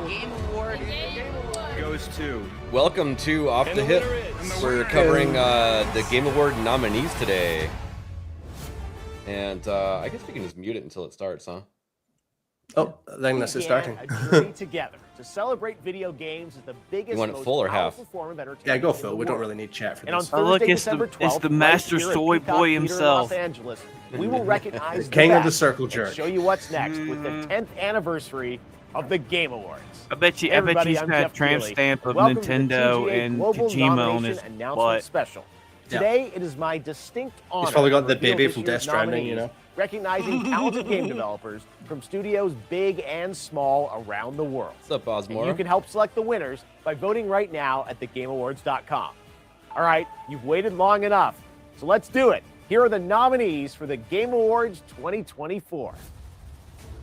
Game Award goes to. Welcome to Off the Hip. We're covering the Game Award nominees today. And I guess we can just mute it until it starts, huh? Oh, then this is starting. A journey together to celebrate video games as the biggest, You want it most full or half? powerful form of entertainment. Yeah, go in Phil. the We don't world. really need chat for And on this. Thursday, look, it's December the 12th, master right here at soy Peacock boy Theater in himself. Los Angeles, we will recognize King the of the best circle and jerk. show you what's next with the 10th anniversary of the Game Awards. I bet you Everybody, he's I'm got a Jeff tramp Keighley. stamp of Welcome to the Nintendo TGA and Global Kojima on Nomination his Announcement butt. Special. Yeah. Today, it is my distinct honor. probably got to the reveal baby this from year's Death Stranding, you nominees, know? recognizing talented game developers from studios big and small around the world. What's up, And you Osmore? can help select the winners by voting right now at thegameawards.com. All right, you've waited long enough, so let's do it. Here are the nominees for the Game Awards 2024.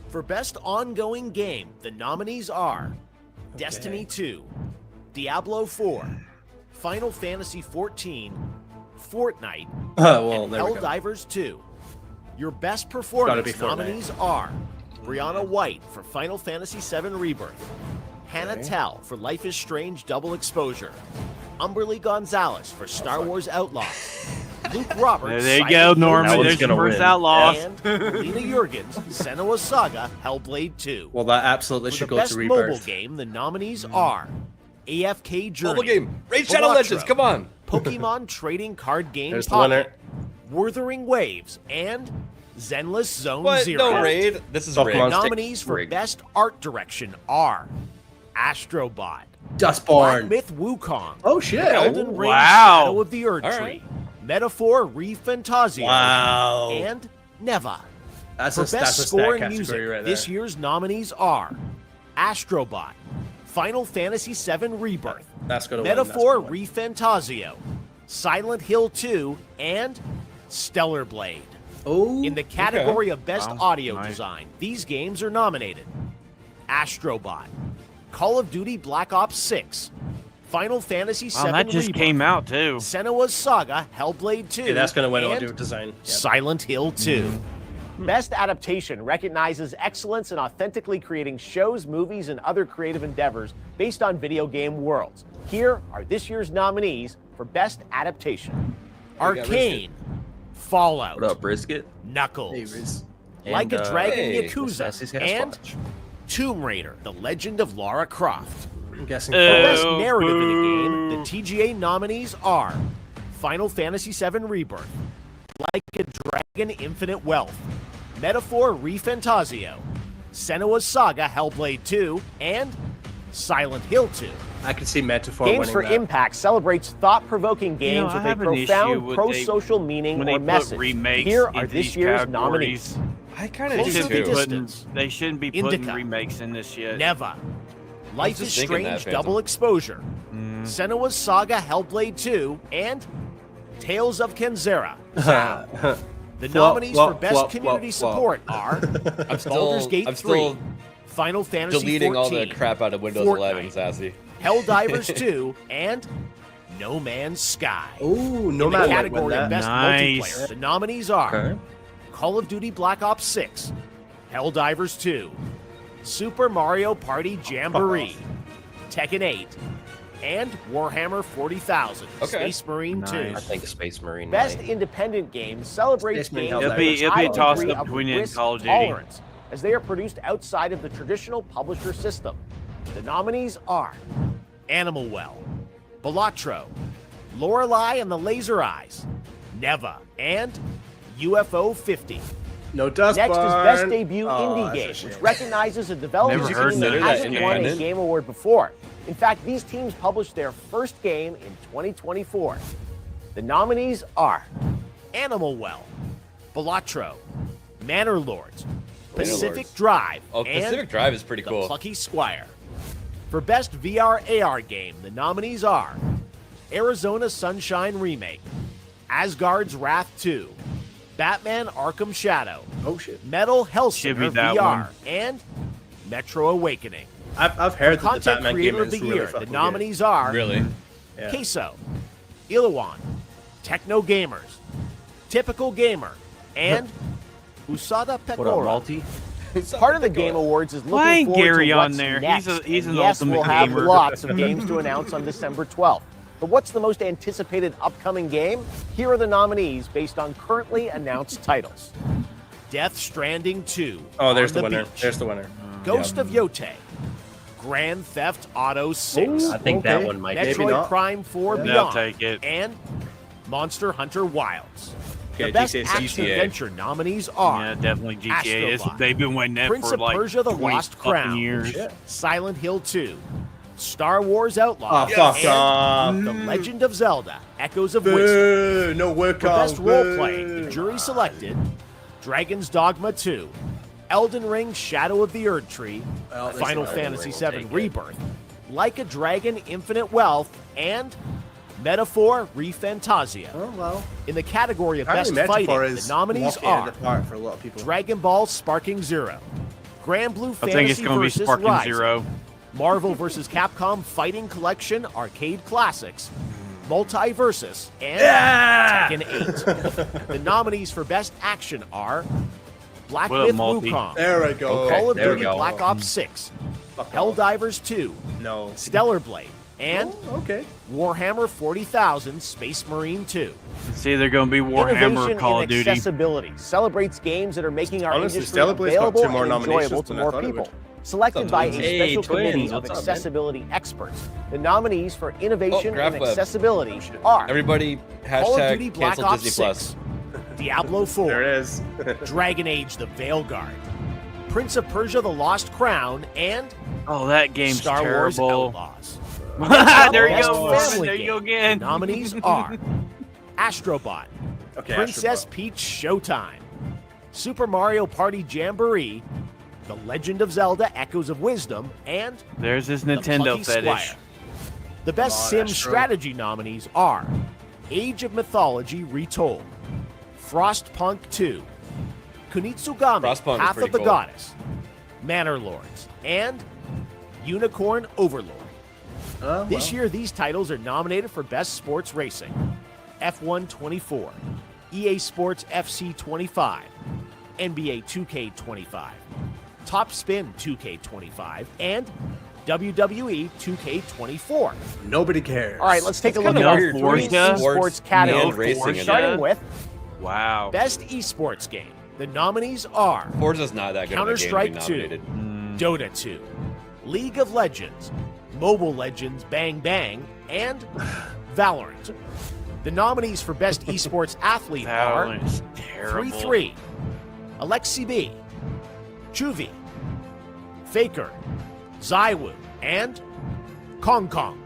For Best Ongoing Game, the nominees are Destiny 2, Diablo 4, Final Fantasy 14, Fortnite, well, and there we go. Helldivers 2. Your Best Gotta Performance be Fortnite. nominees are Brianna White for Final Fantasy VII Rebirth, Hannah Okay. Tell for Life is Strange Double Exposure, Umberly Gonzalez for Star Wars Outlaws, Luke Roberts, There you Silent go, Hill Norman. one's There's your gonna first win. outlaw. and Lena Jurgens, Senua's Saga Hellblade 2. Well, that absolutely For should the go best to mobile Rebirth. game, the nominees are AFK Journey, Mobile game. Raid Shadow Balatro, Legends, come on. Pokemon Trading Card Game There's the Pocket, winner. Wuthering Waves, and Zenless Zone What? Zero. No raid? This is Pokemon rigged. Stick Nominees for rigged. Best Art Direction are Astrobot, Black Dustborn. Myth Wukong, Oh, shit. Elden Ring Wow. Shadow of the Erd All Tree, right. Metaphor ReFantazio, Wow. and Neva. That's For a, Best that's a Score stat in category Music, right there. this year's nominees are Astrobot, Final Fantasy VII Rebirth, That's going to Metaphor win. ReFantazio, Silent Hill 2, and Stellar Blade. Oh, In the category of Best Wow, Audio nice. Design, these games are nominated Astrobot, Call of Duty Black Ops 6, Final Fantasy VII Wow, that just Rebirth, came out too. Senua's Saga Hellblade 2, yeah, that's going to win and audio design. Yep. Silent Hill 2. Best Adaptation recognizes excellence in authentically creating shows, movies, and other creative endeavors based on video game worlds. Here are this year's nominees for Best Adaptation. got Arcane, Fallout, What up, Brisket? Knuckles, Hey, Riz. Like a Dragon hey, Yakuza, Sassy's got a and sponge. Tomb Raider, The Legend of Lara Croft. I'm guessing. For Best Oh, Narrative in boo. a Game, the TGA nominees are Final Fantasy VII Rebirth, Like a Dragon Infinite Wealth, Metaphor ReFantazio, Senua's Saga Hellblade 2, and Silent Hill 2. I can see Metaphor Games winning for that. Impact celebrates thought-provoking games I with a have an issue profound with pro-social meaning when or they put message. remakes Here are into this these year's categories. nominees. I kind of They Closer do to shouldn't be the too. putting. distance. They shouldn't be putting Indica. remakes in this shit. Neva, Life just is thinking that, Strange Phantom. Double Exposure, Senua's Saga Hellblade 2, and Tales of Kenzera. The nominees for Best Community Support are Baldur's Gate 3, still Final Fantasy deleting 14, all the crap out of Windows Fortnite, 11, Sassy. Helldivers 2, and No Man's Sky. Oh, no In the man might win category of that. Best Nice. Multiplayer, the nominees are Okay. Call of Duty Black Ops 6, Helldivers 2, Super Mario Party Jamboree, Tekken 8, and Warhammer 40,000, Okay. Space Marine 2. Nice. I think Space Marine. Best might. independent game celebrates Space Marine games Helldivers. with a It'll high be a toss-up degree of between it and risk Call of Duty. tolerance, as they are produced outside of the traditional publisher system. The nominees are Animal Well, Balatro, Lorelei and the Laser Eyes, Neva, and UFO 50. No Dustborn. Next is Best Debut Oh, Indie that's a Game, shame. which recognizes a development Never heard team of that that. hasn't won a Independent? Game Award before. In fact, these teams published their first game in 2024. The nominees are Animal Well, Balatro, Manor Lords, Pacific Lords. Drive, Oh, and Pacific Drive is pretty The cool. Plucky Squire. For Best VR AR Game, the nominees are Arizona Sunshine Remake, Asgard's Wrath 2, Batman Arkham Shadow, Oh, shit. Metal Should be Hellsinger that VR, one. and Metro Awakening. I've heard that the Content Batman game Creator of is the really Year, the fucking nominees are Really? good. Yeah. Queso, Illawan, Techno Gamers, Typical Gamer, and Usada What up, Pecora. Malty? Part of the Game Awards is Why looking ain't forward Gary to on what's there? next. He's And an yes, ultimate we'll have gamer. lots of games to announce on December 12th. But what's the most anticipated upcoming game? Here are the nominees based on currently announced titles. Death Stranding 2. Oh, there's On the winner. Beach. There's the winner. Ghost of Yote. Grand Theft Auto 6. Ooh, I think that okay. one might Maybe Metroid not. Prime 4 Yeah. Beyond. I'll take it. And Monster Hunter Wilds. Okay, The best GTA. action-adventure nominees are Yeah, definitely GTA. Astrobot. They've been waiting that Prince for of like Persia: The 20 Lost fucking Crown. years. Shit. Silent Hill 2, Star Wars Oh, Outlaws, fuck and off. The Legend of Zelda: Echoes of Wisdom. Boo. No work For on. best role-playing, the jury selected Dragon's Dogma 2, Elden Ring: Shadow of the Erd Tree, Well, Final Elden Ring Fantasy will VII take it. Rebirth, Like a Dragon: Infinite Wealth, and Metaphor: ReFantazio. Oh, well. In the category of Apparently best Metaphor fighting, the is nominees walking in are the park for a lot of people. Dragon Ball Sparking Zero, Grand Blue I Fantasy think it's going to be versus Sparking Rising, Zero. Marvel vs. Capcom Fighting Collection Arcade Classics, Multiversus, and Tekken 8. The nominees for Best Action are Black What up, Myth Multi? Wukong, There we go. Call of there we Duty go. Black Ops 6, Fuck off. Helldivers 2, No. Stellar Blade, and Oh, okay. Warhammer 40,000 Space Marine 2. It's either going to be Warhammer or Innovation Call in of Duty. accessibility celebrates games that are making our Honestly, industry Stellar Blade's got available two more and enjoyable nominations to than I more thought it people. would. Selected by a Hey, special committee twins, of what's up, man? accessibility experts. The nominees for innovation graph and web. accessibility are Everybody, Call of Duty hashtag Black cancel Ops Disney 6, Plus. Diablo 4, There it is. Dragon Age: The Veilguard, Prince of Persia: The Lost Crown, and Oh, that game's Star Wars terrible. Outlaws. There you Best go, Marvin. family There you go game. again. Nominees are Astrobot, Okay, Princess Astrobot. Peach Showtime, Super Mario Party Jamboree, The Legend of Zelda: Echoes of Wisdom, and There's his The Nintendo Plucky fetish. Squire. The best Come on, sim Astro. strategy nominees are Age of Mythology Retold, Frostpunk 2, Kunitsugami Frostpunk is Path pretty of the cool. Goddess, Manor Lords, and Unicorn Overlord. Oh, This well. year, these titles are nominated for Best Sports Racing, F1 24, EA Sports FC 25, NBA 2K 25, Top Spin 2K 25, and WWE 2K 24. Nobody cares. All right, let's take a look kinda at our weird. three Forza, esports categories. and racing in Starting there. with Wow. Best Esports Game. The nominees are Forza's not that good of a game to be Counter-Strike 2, nominated. Dota 2, League of Legends, Mobile Legends Bang Bang, and Valorant. The nominees for Best Esports Athlete are Valorant is terrible. 3-3, Alexi B, Chuvi, Faker, Zywoo, and Kong Kong.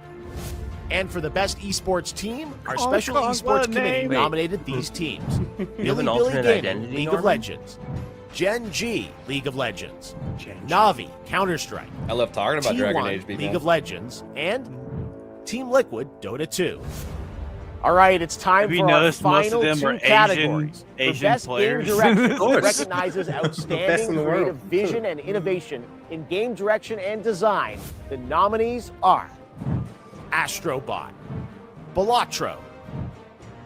And for the best esports team, our Kong special Kong, what esports a committee name. nominated these teams. have Billy an Billy alternate Gaming, identity, League of Norman? Legends. Gen G, League of Legends. Navi, Counter-Strike. I love talking about Dragon T1, Age. Big League man. of Legends. And Team Liquid, Dota 2. All right, it's time Have you for our noticed most of final them two are Asian- categories. For Asian best players? game direction, Of course. recognizes Best outstanding in the creative world. vision and innovation in game direction and design. The nominees are Astrobot, Balatro,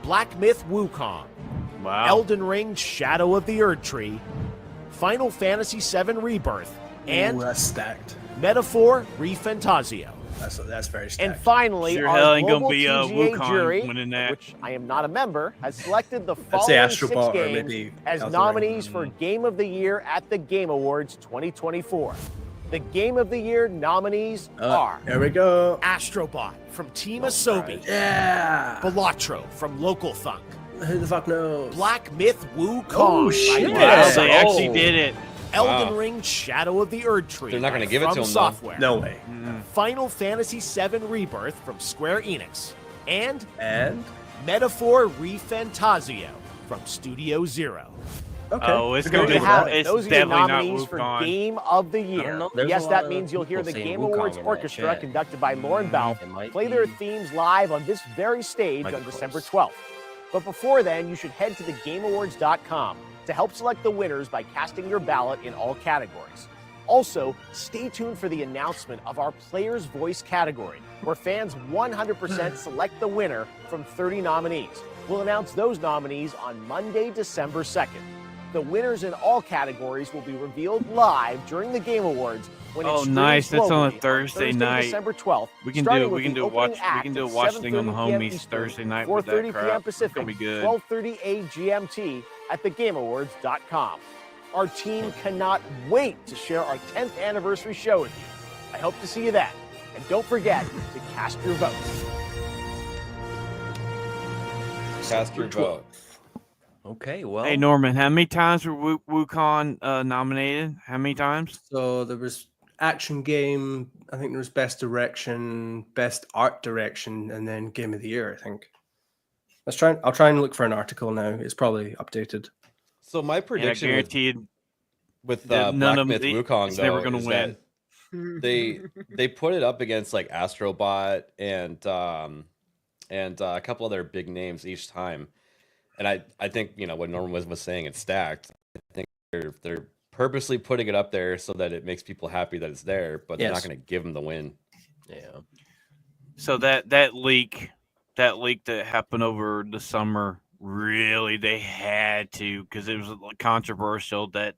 Black Myth Wukong, Wow. Elden Ring: Shadow of the Erd Tree, Final Fantasy VII Rebirth, and Ooh, that's stacked. Metaphor: ReFantazio. That's very And stacked. finally, Sure our hell ain't gonna global be, TGA Wukong jury, winning that. which I am not a member, has selected the I'd say following 6 Astrobot or games maybe as Elden nominees Ring. for Game of the Year at the Game Awards 2024. The Game of the Year nominees are There we go. Astrobot from Team Asobi, Yeah. Balatro from Local Thunk, Who the fuck knows? Black Myth Wukong, Oh, by shit. Wow, Microsoft, they actually Oh. did it. Elden Wow. Ring: Shadow of the Erd Tree. They're not by gonna give it to From him, though. Software. No way. Final Fantasy VII Rebirth from Square Enix, and And Metaphor: ReFantazio from Studio Zero. okay. Oh, it's There gonna you be. have it. It's Those are your definitely not nominees for Wukong. Game of the I don't Year. know. There's Yes, a that lot means of you'll hear the people saying Game Wukong Awards in that Orchestra chat. conducted by Lauren Bell It might play their be- themes live on this very stage Might on be December close. 12th. But before then, you should head to thegameawards.com to help select the winners by casting your ballot in all categories. Also, stay tuned for the announcement of our Player's Voice category, where fans 100% select the winner from 30 nominees. We'll announce those nominees on Monday, December 2nd. The winners in all categories will be revealed live during the Game Awards when Oh, it's streamed nice. That's on a globally Thursday night. December 12th. We can starting do with we can the do a watch opening act we can do a at watch thing on the 7:30 p.m. homies Eastern, Thursday night with 4:30 that crap. p.m. It's Pacific, gonna be good. 12:30 GMT at thegameawards.com. Our team cannot wait to share our 10th anniversary show with you. I hope to see you then. And don't forget to cast your votes. Cast your vote. Okay, well. Hey Norman, how many times were Wukong nominated? How many times? So there was action game. I think there was best direction, best art direction, and then game of the year. I think. I'll try and look for an article now. It's probably updated. So my And I prediction guaranteed with that Black none Myth of the- Wukong it's though never gonna is win. that they put it up against like Astrobot and a couple other big names each time. And I think what Norman was saying, it's stacked. I think they're purposely putting it up there so that it makes people happy that it's there, but they're not Yes. going to give them the win. Yeah. So that leak that happened over the summer, really they had to, because it was controversial that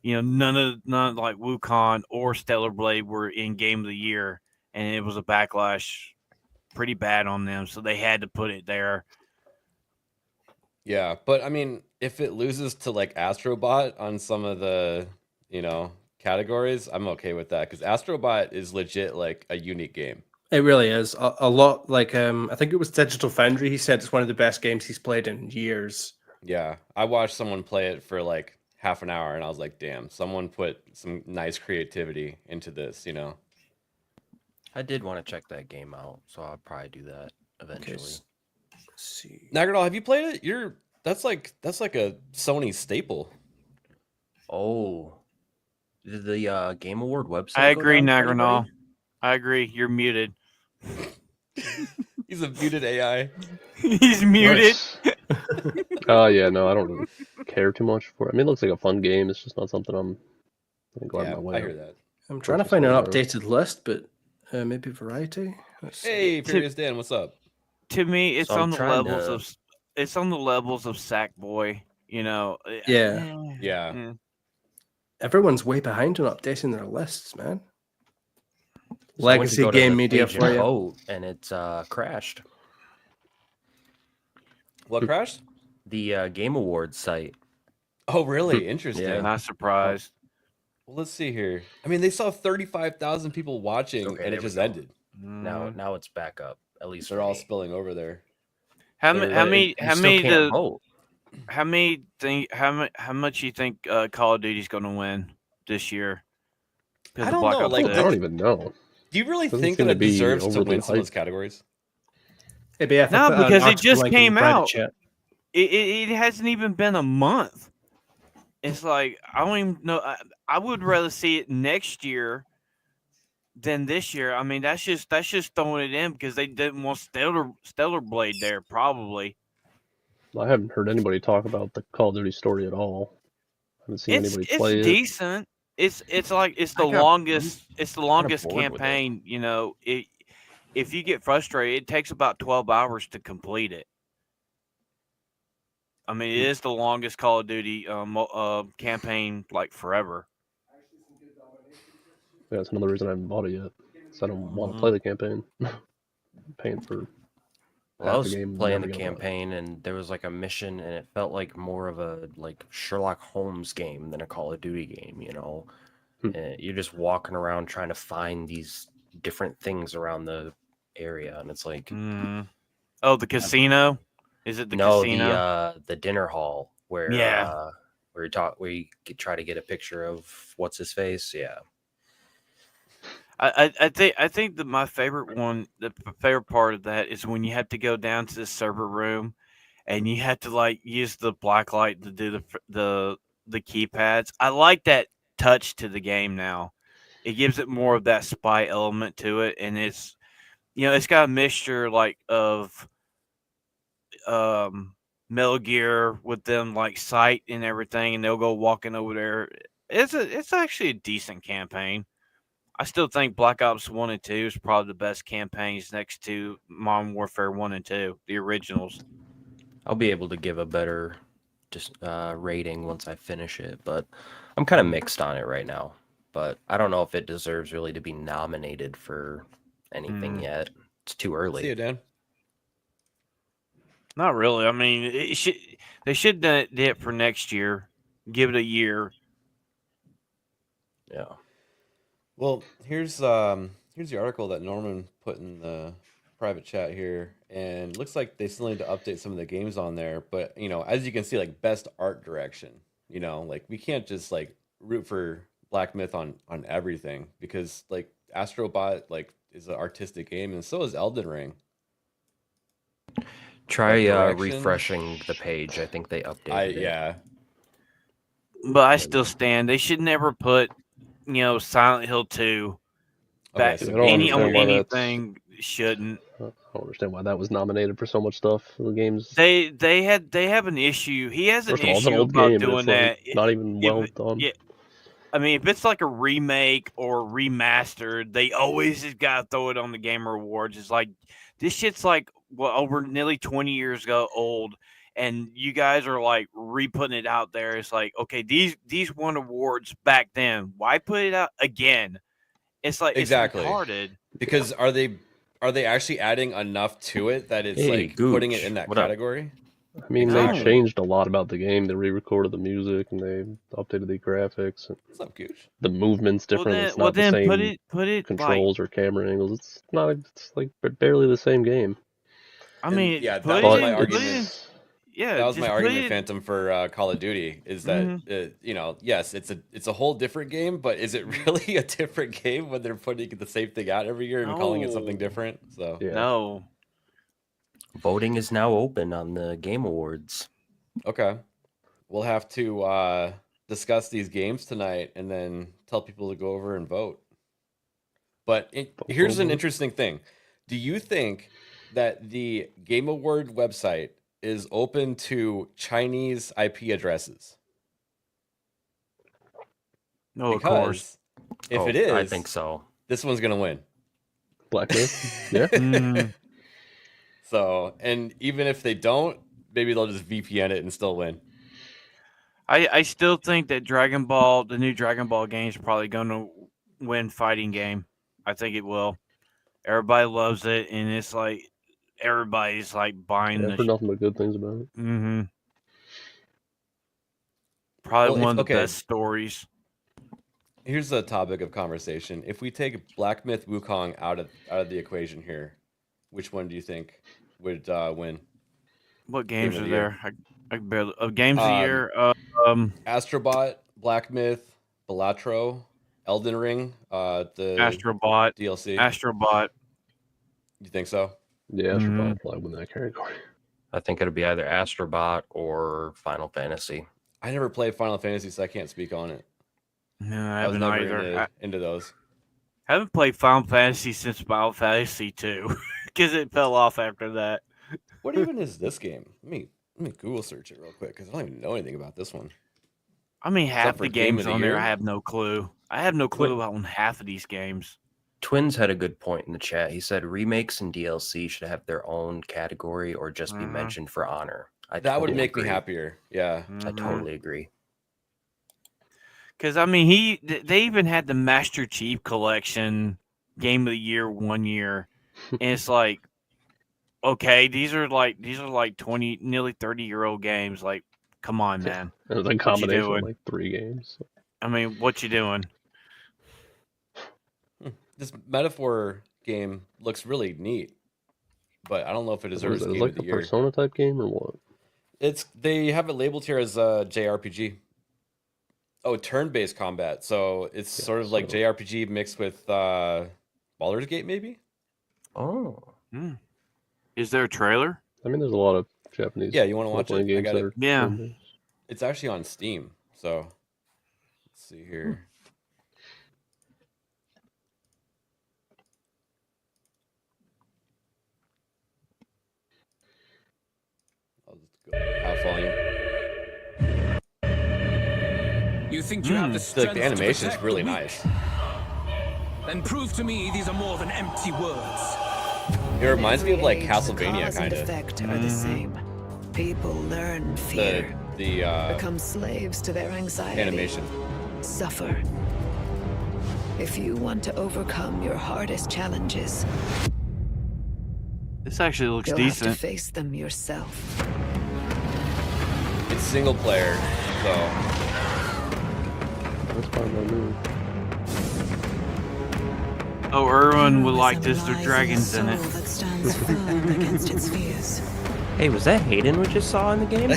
none like Wukong or Stellar Blade were in Game of the Year, and it was a backlash pretty bad on them, so they had to put it there. Yeah, but I mean, if it loses to like Astrobot on some of the categories, I'm okay with that because Astrobot is legit like a unique game. It really is a lot. Like I think it was Digital Foundry. He said it's one of the best games he's played in years. Yeah, I watched someone play it for like half an hour, and I was like, "Damn, someone put some nice creativity into this." I did want to check that game out, so I'll probably do that eventually. Let's see. Nagradal, have you played it? That's like a Sony staple. Oh, did the Game Award website? I go agree, down for Nagranal. anybody? I agree. You're muted. He's a muted AI. He's muted. Oh yeah, no, I don't really care too much for it. I mean, it looks like a fun game. It's just not something I'm gonna go out Yeah, of my way. I hear that. I'm trying to Versus find an Star Wars. updated list, but maybe Variety. Let's see. Hey, Furious Dan, what's up? To me, it's So I'm on the trying levels to- of Sackboy. Yeah. Yeah. Everyone's way behind on updating their lists, man. So I went to Legacy go to game the media page for and you. vote, and it's crashed. What crashed? The Game Awards site. Oh, really? Interesting. Yeah. Not surprised. Well, let's see here. I mean, they saw 35,000 people watching, Okay, and it there we just go. ended. Now it's back up. At least They're for all me. spilling over there. How They're many? like- How You many? still can't How vote. many? How much you think Call of Duty's going to win this year? 'Cause I of don't Black know, Ops like, I 6. don't even know. Do you really Doesn't think seem that to it be deserves to overly win some of those hyped. categories? Maybe I think No, put an because it article just link in came the Reddit out. chat. It hasn't even been a month. It's like I don't even know. I would rather see it next year than this year. I mean, that's just throwing it in because they didn't want Stellar Blade there probably. I haven't heard anybody talk about the Call of Duty story at all. I haven't seen It's anybody play it. decent. It's the I got- longest it's the longest bored with it. campaign. If you get frustrated, it takes about 12 hours to complete it. I mean, it is the longest Call of Duty campaign like forever. Yeah, that's another reason I haven't bought it yet. 'Cause I don't want to Mhm. play the campaign. I'm paying for Well, I half was the game. playing never the gonna buy it. campaign, and there was like a mission, and it felt like more of a Sherlock Holmes game than a Call of Duty game. And you're just walking around trying to find these different things around the area, and it's like Oh, the casino? Is it the no, casino? the dinner hall where Yeah. where you try to get a picture of what's his face. Yeah, I think that my favorite one, the favorite part of that is when you have to go down to the server room, and you have to like use the black light to do the keypads. I like that touch to the game now. It gives it more of that spy element to it, and it's it's got a mixture like of Metal Gear with them like sight and everything, and they'll go walking over there. It's actually a decent campaign. I still think Black Ops 1 and 2 is probably the best campaigns next to Modern Warfare 1 and 2, the originals. I'll be able to give a better just rating once I finish it, but I'm kind of mixed on it right now. But I don't know if it deserves really to be nominated for anything yet. It's too early. See you, Dan. Not really. I mean, they should do it for next year. Give it a year. Yeah. Well, here's the article that Norman put in the private chat here, and it looks like they still need to update some of the games on there. But as you can see, like best art direction, like we can't just like root for Black Myth on everything, because like Astrobot like is an artistic game, and so is Elden Ring. Try Art direction? refreshing the page. I think they updated it. Yeah. But I still stand. They should never put, Silent Hill 2 back. Okay, so I don't understand why anything shouldn't. I don't understand why that was nominated for so much stuff. The games. They have an issue. He has an First of all, it's an issue old about game, doing and it's that. like not even well done. Yeah. I mean, if it's like a remake or remastered, they always just gotta throw it on the Gamer Awards. It's like this shit's like over nearly 20 years ago old, and you guys are like re-putting it out there. It's like, okay, these won awards back then. Why put it out again? It's like Exactly. it's retarded. Because are they actually adding enough to it that it's Hey, like putting it Gooch, in that what up? category? I mean, Exactly. they changed a lot about the game. They re-recorded the music and they updated the graphics. And What's up, Gooch? the movement's different. It's Well not the then same put it controls or camera angles. It's not. It's like barely the same game. I mean, yeah, put that it was in- my put it in- argument. Yeah, That was just my put argument, it- Phantom, for Call of Duty, is that yes, it's a whole different game, but is it really a different game when they're putting the same thing out every year and calling it something No. different? So Yeah. No. Voting is now open on the Game Awards. okay, we'll have to discuss these games tonight and then tell people to go over and vote. But here's an interesting thing: do you think that the Game Award website is open to Chinese IP addresses? No, of course. If it is, I think so. this one's gonna win. Black Myth. Yeah. Mm, So, and even if they don't, maybe they'll just VPN it and still win. I still think that the new Dragon Ball game is probably going to win fighting game. I think it will. Everybody loves it, and it's like everybody's like buying I've heard nothing but good things about it. Mm-hmm. Probably Well, one of the okay. best stories. Here's the topic of conversation: if we take Black Myth Wukong out of the equation here, which one do you think would win? What games of are the there? I barely games of the year. Astrobot, Black Myth, Balatro, Elden Ring, the Astrobot. DLC. Astrobot. You think so? Yeah, I should Mhm. probably win that category. I think it'll be either Astrobot or Final Fantasy. I never played Final Fantasy, so I can't speak on it. No, I I was haven't never either. into those. I haven't played Final Fantasy since Final Fantasy 2 because it fell off after that. What even is this game? Let me Google search it real quick because I don't even know anything about this one. I mean, half for the Game games of the on there, Year? I have no clue. I have no clue What- about half of these games. Twins had a good point in the chat. He said remakes and DLC should have their own category or just be Mhm. mentioned for honor. That would totally make me agree. happier. Yeah. I totally agree. Because I mean, they even had the Master Chief Collection Game of the Year one year, and it's like, okay, these are like 20, nearly 30-year-old games. Like, come on, man. It was a combination of doing? like 3 games. I mean, what you doing? This metaphor game looks really neat, but I don't know if it What is deserves it? Is Game it like of the a Year. Persona type game or what? They have it labeled here as a JRPG. Oh, turn-based combat. So it's Yeah, sort of like so- JRPG mixed with Baldur's Gate, maybe. Oh. Is there a trailer? I mean, there's a lot of Japanese Yeah, you want to watch role-playing it? I games got that it. are Yeah. turn-based. It's actually on Steam. So let's see here. I'll just go half volume. You think you have the Like strength the animation to is really protect the nice. weak? Then prove to me these are more than empty words. It reminds me of like Age, the Castlevania cause kind and of. effect are the same. People learn fear. the Become slaves to their anxiety. animation. Suffer. If you want to overcome your hardest challenges, This actually looks you'll have decent. to face them yourself. It's single player, so That's probably my move. Oh, Erwin would like Heroism this. There's lies dragons in the it. soul that stands firm against its fears. Hey, was that Hayden we just saw in the game?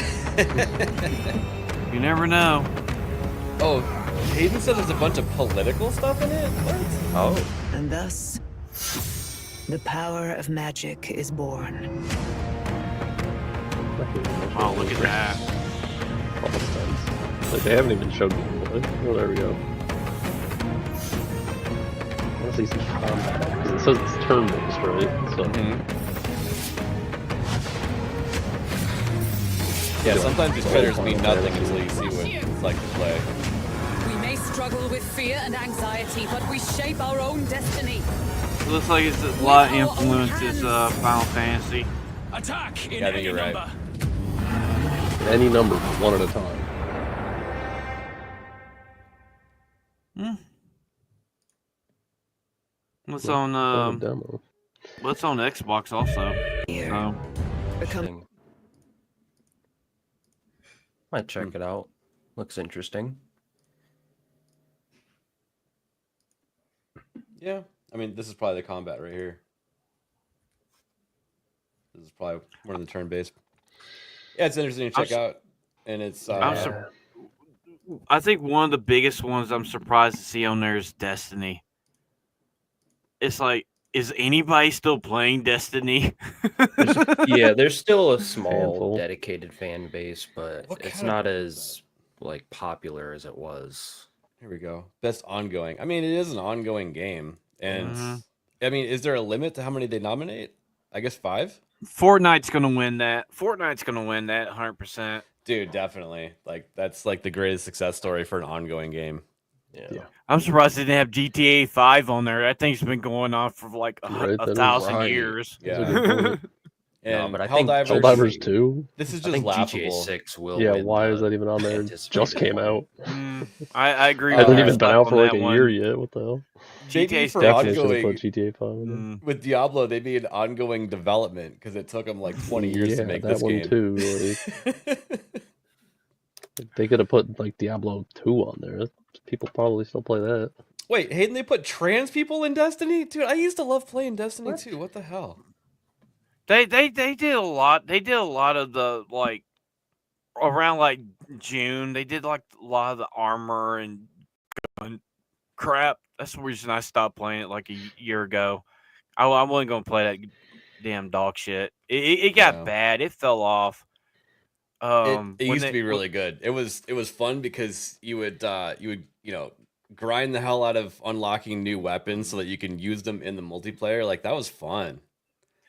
You never know. oh, Hayden said there's a bunch of political stuff in it. What? Oh. And thus, the power of magic is born. Oh, look at that. Almost sense. Like they haven't even showed gameplay. Oh, there we go. I want to see some combat because it says it's turn-based, right? So Yeah, sometimes these trailers mean nothing until you see what it's like to play. We may struggle with fear and anxiety, but we shape our own destiny. It looks like it's a lot of influences Final Fantasy. Attack in Yeah, I think any you're right. number. any number, one at a time. What's Well, on it's not a demo. what's on Xbox also? Here. So Become Might check it out. Looks interesting. Yeah, I mean, this is probably the combat right here. This is probably one of the turn-based. Yeah, it's interesting to check out, and it's. I think one of the biggest ones I'm surprised to see on there is Destiny. It's like, is anybody still playing Destiny? Yeah, there's still a small Handful. dedicated fan base, but What it's kind of- not as like popular as it was. Here we go. Best ongoing. I mean, it is an ongoing game, and Mhm. I mean, is there a limit to how many they nominate? I guess 5. Fortnite's gonna win that. Fortnite's gonna win that 100%. Dude, definitely. Like that's like the greatest success story for an ongoing game. Yeah. I'm surprised they didn't have GTA 5 on there. That thing's been going on for like Right, that a is thousand right. years. That's a good point. And but I think Helldivers, Helldivers 2? This is I just think laughable. GTA 6 will Yeah, win why the is that even on there? It just anticipated came out. I agree. Hasn't with your even been stuff out on for like that a one. year yet. What the hell? Maybe GTA for Definitely should have ongoing put GTA 5 in there. with Diablo, they made ongoing development because it took them like 20 years Yeah, to make that this one game. too. They could have put like Diablo 2 on there. People probably still play that. Wait, Hayden, they put trans people in Destiny? Dude, I used to love playing Destiny too. What the hell? They did a lot. They did a lot of the like around like June. They did like a lot of the armor and gun crap. That's the reason I stopped playing it like a year ago. I wasn't gonna play that damn dog shit. It got Yeah. bad. It fell off. It When used to they- be really good. It was fun because you would grind the hell out of unlocking new weapons so that you can use them in the multiplayer. Like that was fun.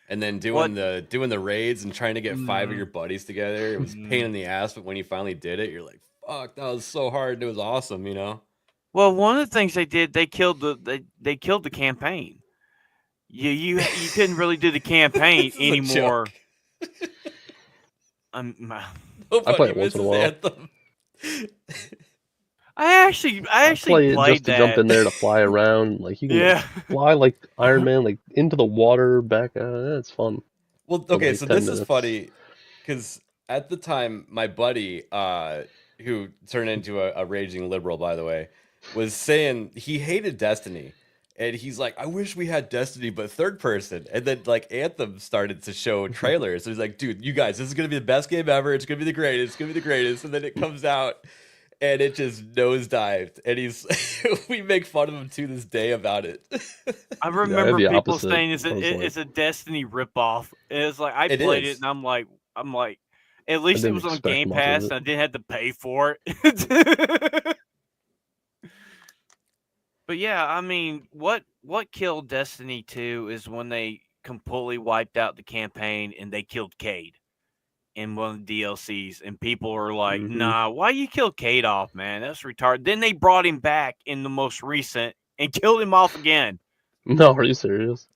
And then doing the raids and trying to get 5 of your buddies together, it was a pain in the ass. But when you finally did it, you're like, "Fuck, that was so hard. It was awesome," you know. Well, one of the things they did, they killed the campaign. You couldn't really do the campaign This is a anymore. joke. I play it once in a while. Anthem. I actually I play it played just to that. jump in there to fly around. Like you can Yeah. fly like Iron Man, like into the water, back. It's fun. Well, For okay, like so 10 this is minutes. funny because at the time, my buddy, who turned into a raging liberal, by the way, was saying he hated Destiny. And he's like, I wish we had Destiny, but third person. And then, like, Anthem started to show trailers. So he's like, dude, you guys, this is going to be the best game ever. It's going to be the greatest. It's going to be the greatest. And then it comes out, and it just nosedived. And we make fun of him to this day about it. I remember the people opposite. saying I was like- it's a Destiny ripoff. It's like I It played is. it, and I'm like, at least it didn't was on expect Game much of Pass, it. and I didn't have to pay for it. But yeah, I mean, what killed Destiny 2 is when they completely wiped out the campaign and they killed Cade in one of the DLCs, and people were like, Mhm. "Nah, why you kill Cade off, man? That's retarded." Then they brought him back in the most recent and killed him off again. No, are you serious?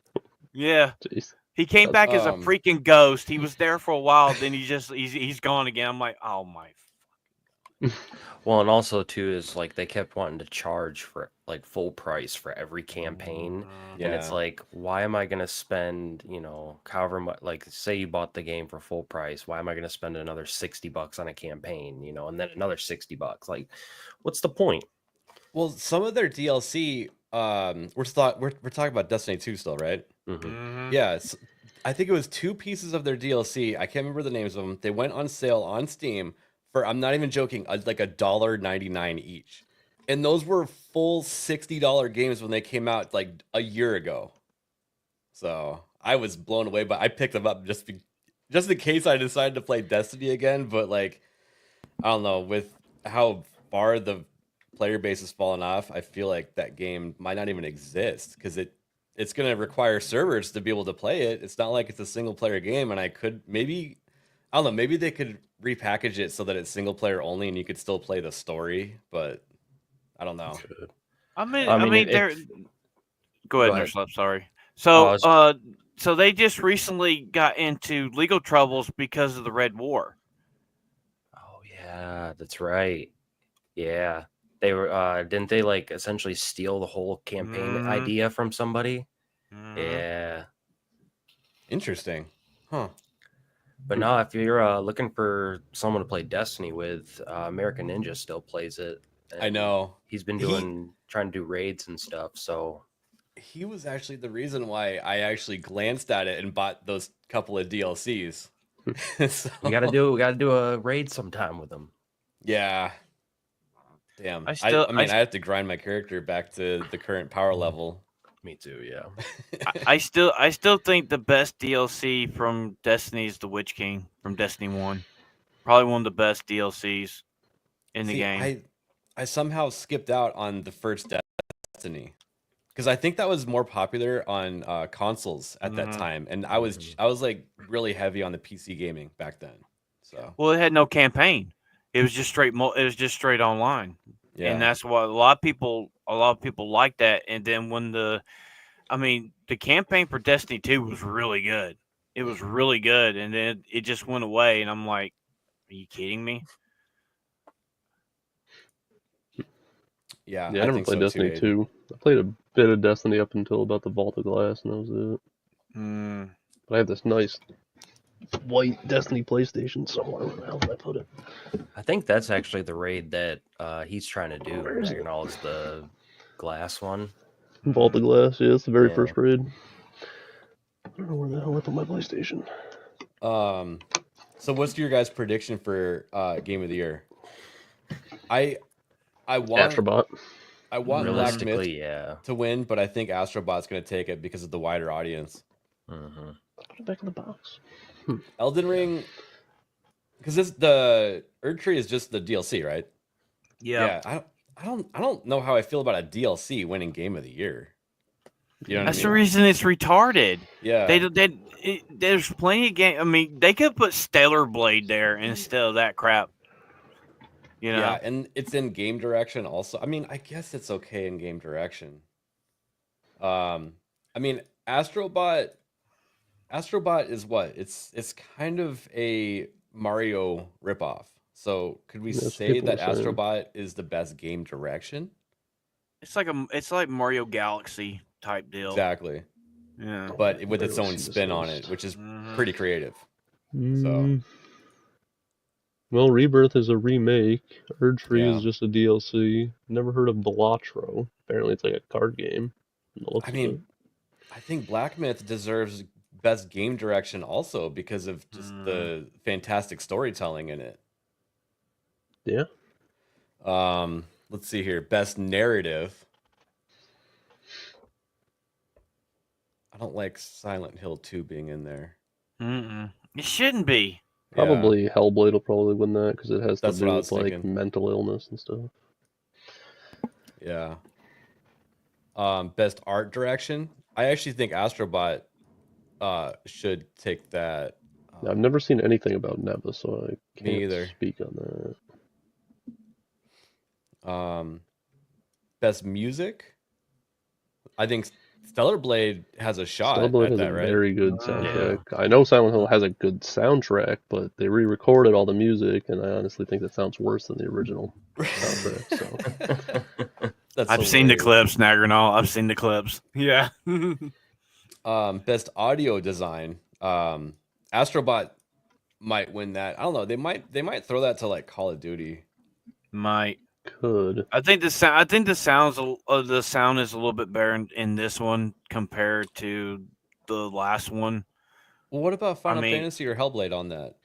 Yeah. Jeez. He came That's- back as a freaking ghost. He was there for a while, then he's gone again. I'm like, oh my Well, and also too is like they kept wanting to charge for like full price for every campaign, and it's Yeah. like, why am I gonna spend, however much? Like, say you bought the game for full price, why am I gonna spend another $60 on a campaign, and then another $60? Like, what's the point? Well, some of their DLC, we're talking about Destiny 2 still, right? Mm-hmm. Yeah, I think it was 2 pieces of their DLC. I can't remember the names of them. They went on sale on Steam for, I'm not even joking, like $1.99 each. And those were full $60 games when they came out like a year ago. So I was blown away, but I picked them up just in case I decided to play Destiny again. But like, I don't know, with how far the player base has fallen off, I feel like that game might not even exist because it's going to require servers to be able to play it. It's not like it's a single player game, and I don't know, maybe they could repackage it so that it's single player only and you could still play the story, but I don't know. I mean, I mean, they're. Go ahead, ahead. Nurslap. Sorry. Oh, So, so they just recently got into legal troubles because of the Red War. Oh yeah, that's right. Yeah, they were. Didn't they like essentially steal the whole campaign idea from somebody? Yeah. Interesting. Huh. But no, if you're looking for someone to play Destiny with, American Ninja still plays it. I know. He's been trying to do raids and stuff. So He was actually the reason why I actually glanced at it and bought those couple of DLCs. So, we gotta do a raid sometime with him. yeah. Damn. I I have to grind my character back to the current power level. Me too. Yeah. I still think the best DLC from Destiny is the Witch King from Destiny 1. Probably one of the best DLCs in the game. I somehow skipped out on the first Destiny because I think that was more popular on consoles at that time, and I was like really heavy on the PC gaming back then. So Well, it had no campaign. It was just straight. It was just straight online, yeah, and that's why a lot of people like that. And then when the campaign for Destiny 2 was really good. It was really good, and then it just went away. And I'm like, are you kidding me? yeah. I never played Destiny 2. I played a bit of Destiny up until about the Vault of Glass, and that was it. But I have this nice white Destiny PlayStation somewhere. Where the hell did I put it? I think that's actually the raid that he's trying to do. Where is it? Is the glass one. Vault of Glass, yeah, it's the very first raid. I don't know where the hell I put my PlayStation. So what's your guys' prediction for Game of the Year? I want Astrobot. I want Black Myth yeah, to win, but I think Astrobot's going to take it because of the wider audience. Mm-hmm. Put it back in the box. Elden Ring, because the Erdtree is just the DLC, right? Yeah. I don't know how I feel about a DLC winning Game of the Year. You know what That's I the mean? reason it's retarded. Yeah. There's plenty of game. I mean, they could put Stellar Blade there instead of that crap. You know? Yeah, and it's in game direction also. I mean, I guess it's okay in game direction. I mean, Astrobot is what? It's kind of a Mario ripoff. So could we Yes, say people that are saying. Astrobot is the best game direction? It's like Mario Galaxy type deal. Exactly. Yeah. But with its Barely own see this spin on list. it, which is pretty creative. So Mm. Well, Rebirth is a remake. Erdtree Yeah. is just a DLC. Never heard of Balatro. Apparently, it's like a card game. from the looks I of mean, I think Black Myth deserves best game direction also because of just the fantastic storytelling in it. it. Yeah. Let's see here. Best narrative. I don't like Silent Hill 2 being in there. It shouldn't be. Probably Hellblade will probably win that because it has That's to what do I with was like thinking. mental illness and stuff. Yeah. Best art direction. I actually think Astrobot should take that. I've never seen anything about Neva, so I Me can't either. speak on that. Best music. I think Stellar Blade has a shot Stellar Blade at has that, a right? very good soundtrack. I know Silent Hill has a good soundtrack, but they re-recorded all the music, and I honestly think that sounds worse than the original soundtrack. So I've seen the clips, Nagranol. I've seen the clips. Yeah. Best audio design. Astrobot might win that. I don't know. They might throw that to like Call of Duty. Might. could. I think the sound. I think the sound is a little bit better in this one compared to the last one. Well, what about Final I mean- Fantasy or Hellblade on that?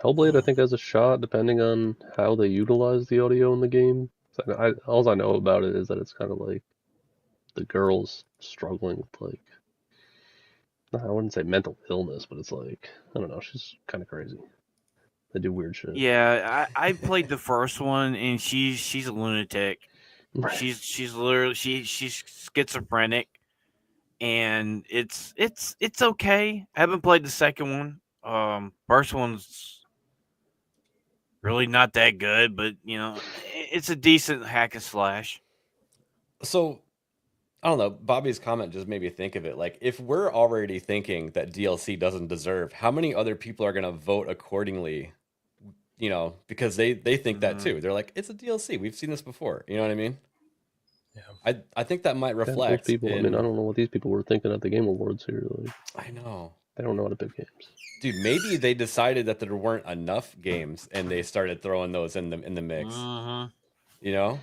Hellblade, I think, has a shot depending on how they utilize the audio in the game. So all I know about it is that it's kind of like the girl's struggling with like, I wouldn't say mental illness, but it's like, I don't know, she's kind of crazy. They do weird shit. Yeah, I played the first one, and she's a lunatic. Right. She's literally she's schizophrenic, and it's okay. I haven't played the second one. First one's really not that good, but it's a decent hack and slash. So, I don't know. Bobby's comment just made me think of it. Like, if we're already thinking that DLC doesn't deserve, how many other people are going to vote accordingly? Because they think that too. They're like, it's a DLC. We've seen this before. You know what I mean? Yeah. I think that might reflect. People. I mean, I don't know what these people were thinking at the Game Awards here. Like, I know. They don't know how to pick games. Dude, maybe they decided that there weren't enough games and they started throwing those in the mix. You know?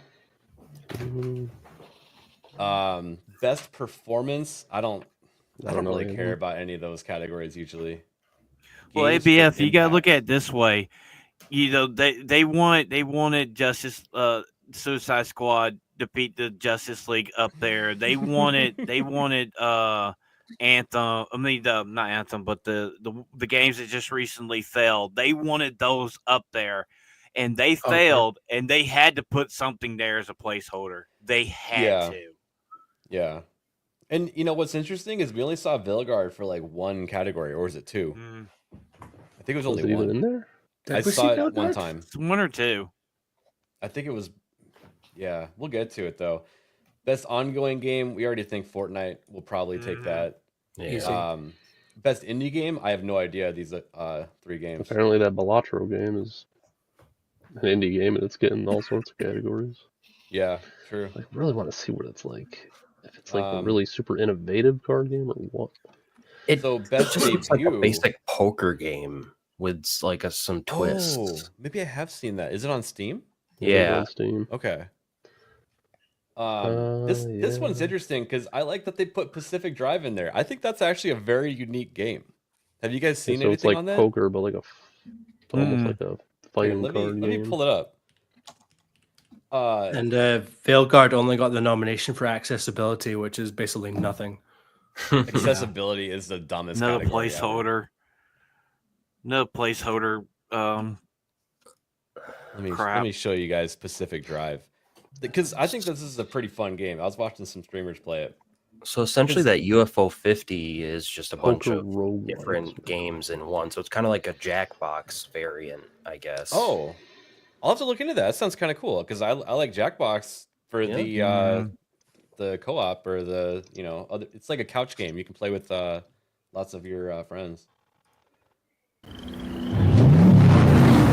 Best performance. I don't really care about any of those categories usually. Well, Games ABF, for you gotta impact. look at it this way. They wanted Suicide Squad defeat the Justice League up there. They wanted Anthem. I mean, not Anthem, but the games that just recently failed. They wanted those up there, and they failed, and they had to put something there as a placeholder. They had to. Yeah. And what's interesting is we only saw Vilgard for like one category, or was it two? I think it was only it one. even in there? I saw it one time. It's one or two. I think it was. Yeah, we'll get to it though. Best ongoing game, we already think Fortnite will probably take that. Yeah. Best indie game, I have no idea. These three games. Apparently, that Balatro game is an indie game, and it's getting all sorts of categories. Yeah, true. I really want to see what it's like. If it's like a really super innovative card game or what. So best just looks debut, like a basic poker game with like some twists. Oh, maybe I have seen that. Is it on Steam? Yeah. On Steam. Okay. This one's interesting because I like that they put Pacific Drive in there. I think that's actually a very unique game. Have you guys seen So anything it's like on that? poker, but like almost like a fighting Let card me game. pull it up. And Veilguard only got the nomination for accessibility, which is basically nothing. Accessibility is the dumbest. No category placeholder. No placeholder. Let me show you guys Pacific Drive, because I think this is a pretty fun game. I was watching some streamers play it. So essentially, that UFO 50 is just a bunch Poker of roguelikes. different games in one. So it's kind of like a Jackbox variant, I guess. Oh, I'll have to look into that. That sounds kind of cool because I like Jackbox for the co-op or the other. It's like a couch game you can play with lots of your friends.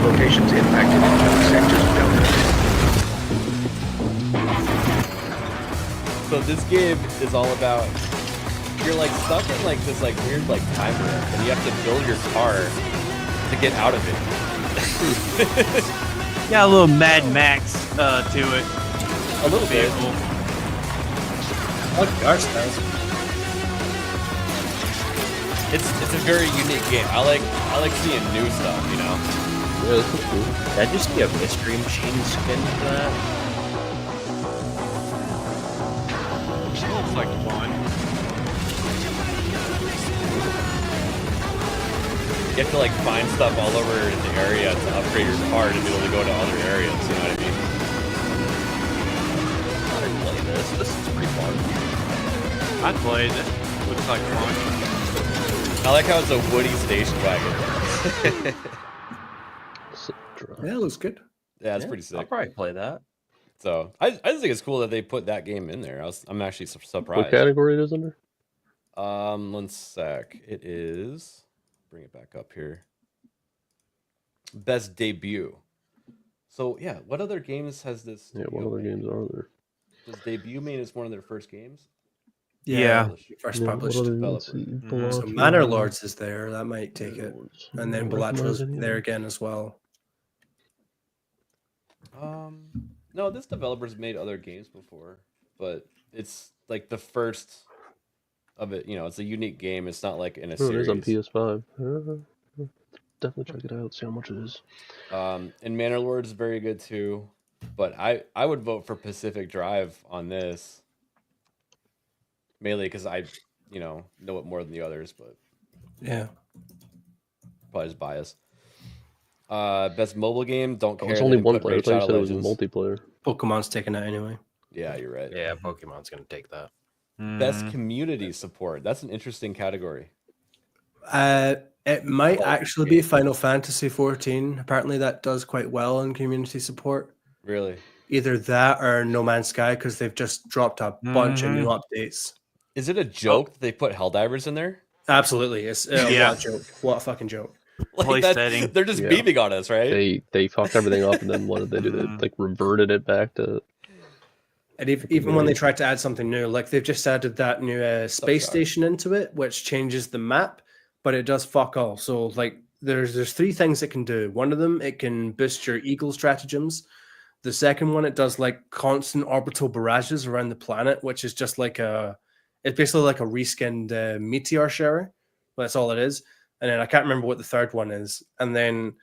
Locations impacted in sectors of Delta. So this game is all about you're like stuck in like this like weird like time loop, and you have to build your car to get out of it. Got a little Mad Max to it. A little bit. What cars does? It's a very unique game. I like seeing new stuff, you know. Yeah, this is cool. Did I just see a mystery machine skin for that? Looks like fun. You have to like find stuff all over the area to upgrade your car to be able to go to other areas. You know what I mean? I didn't play this. This is pretty fun. I played it. Looks like fun. I like how it's a Woody station wagon. Yeah, it looks good. Yeah, it's pretty I'll sick. probably play that. So I just think it's cool that they put that game in there. I'm actually surprised. What category it is under? 1 sec. It is. Bring it back up here. Best debut. So yeah, what other games has this? Yeah, what other games are there? Does debut mean it's one of their first games? Yeah. First Yeah, published. what other, developer. let's see, Mhm. So Balatro, Manor Lords is there. That might take Manor it. Lords. And then I don't recognize Balatro's any of there them. again as well. No, this developer's made other games before, but it's like the first of it. You know, it's a unique game. It's not like in a Oh, it series. is on PS5. Definitely check it out. See how much it is. And Manor Lords is very good too, but I would vote for Pacific Drive on this, mainly because I know it more than the others, but Yeah. probably just bias. Best mobile game. Don't Oh, care. it's They only didn't one put player. I Raid thought you Shadow said it was Legends. multiplayer. Pokemon's taking it anyway. Yeah, you're right. Yeah, Pokemon's gonna take that. Best community support. That's an interesting category. It might Oh, actually be Final Fantasy 14. Apparently, that does quite well in community support. Really? Either that or No Man's Sky, because they've just dropped a bunch of new updates. Is it a joke that they put Helldivers in there? Absolutely, it's what a joke. What a fucking joke. Like that, they're just beaming on us, right? They fucked everything up, and then what did they do? They like reverted it back to. And even when they tried to add something new, like they've just added that new space station into it, which changes the map, but it does fuck all. So like there's 3 things it can do. One of them, it can boost your eagle stratagems. The second one, it does like constant orbital barrages around the planet, which is just like it's basically like a reskinned meteor shower. That's all it is. And then I can't remember what the third one is. And then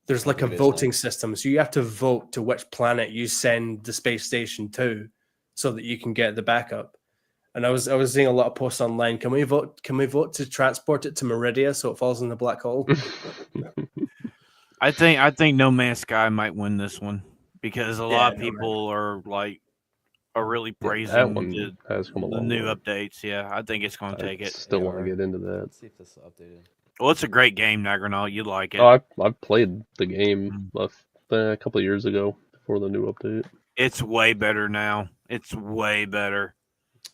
there's like a voting system. So you have to vote to which planet you send the space station to so that you can get the backup. And I was seeing a lot of posts online. Can we vote to transport it to Meridia so it falls in the black hole? I think No Man's Sky might win this one because a lot of people are really praising that one has come a the long new way. updates. Yeah, I think it's going to take it. Still want to get into that. Let's see if this is updated. Well, it's a great game, Nagranon. You like it. Oh, I've played the game a couple of years ago before the new update. It's way better now. It's way better.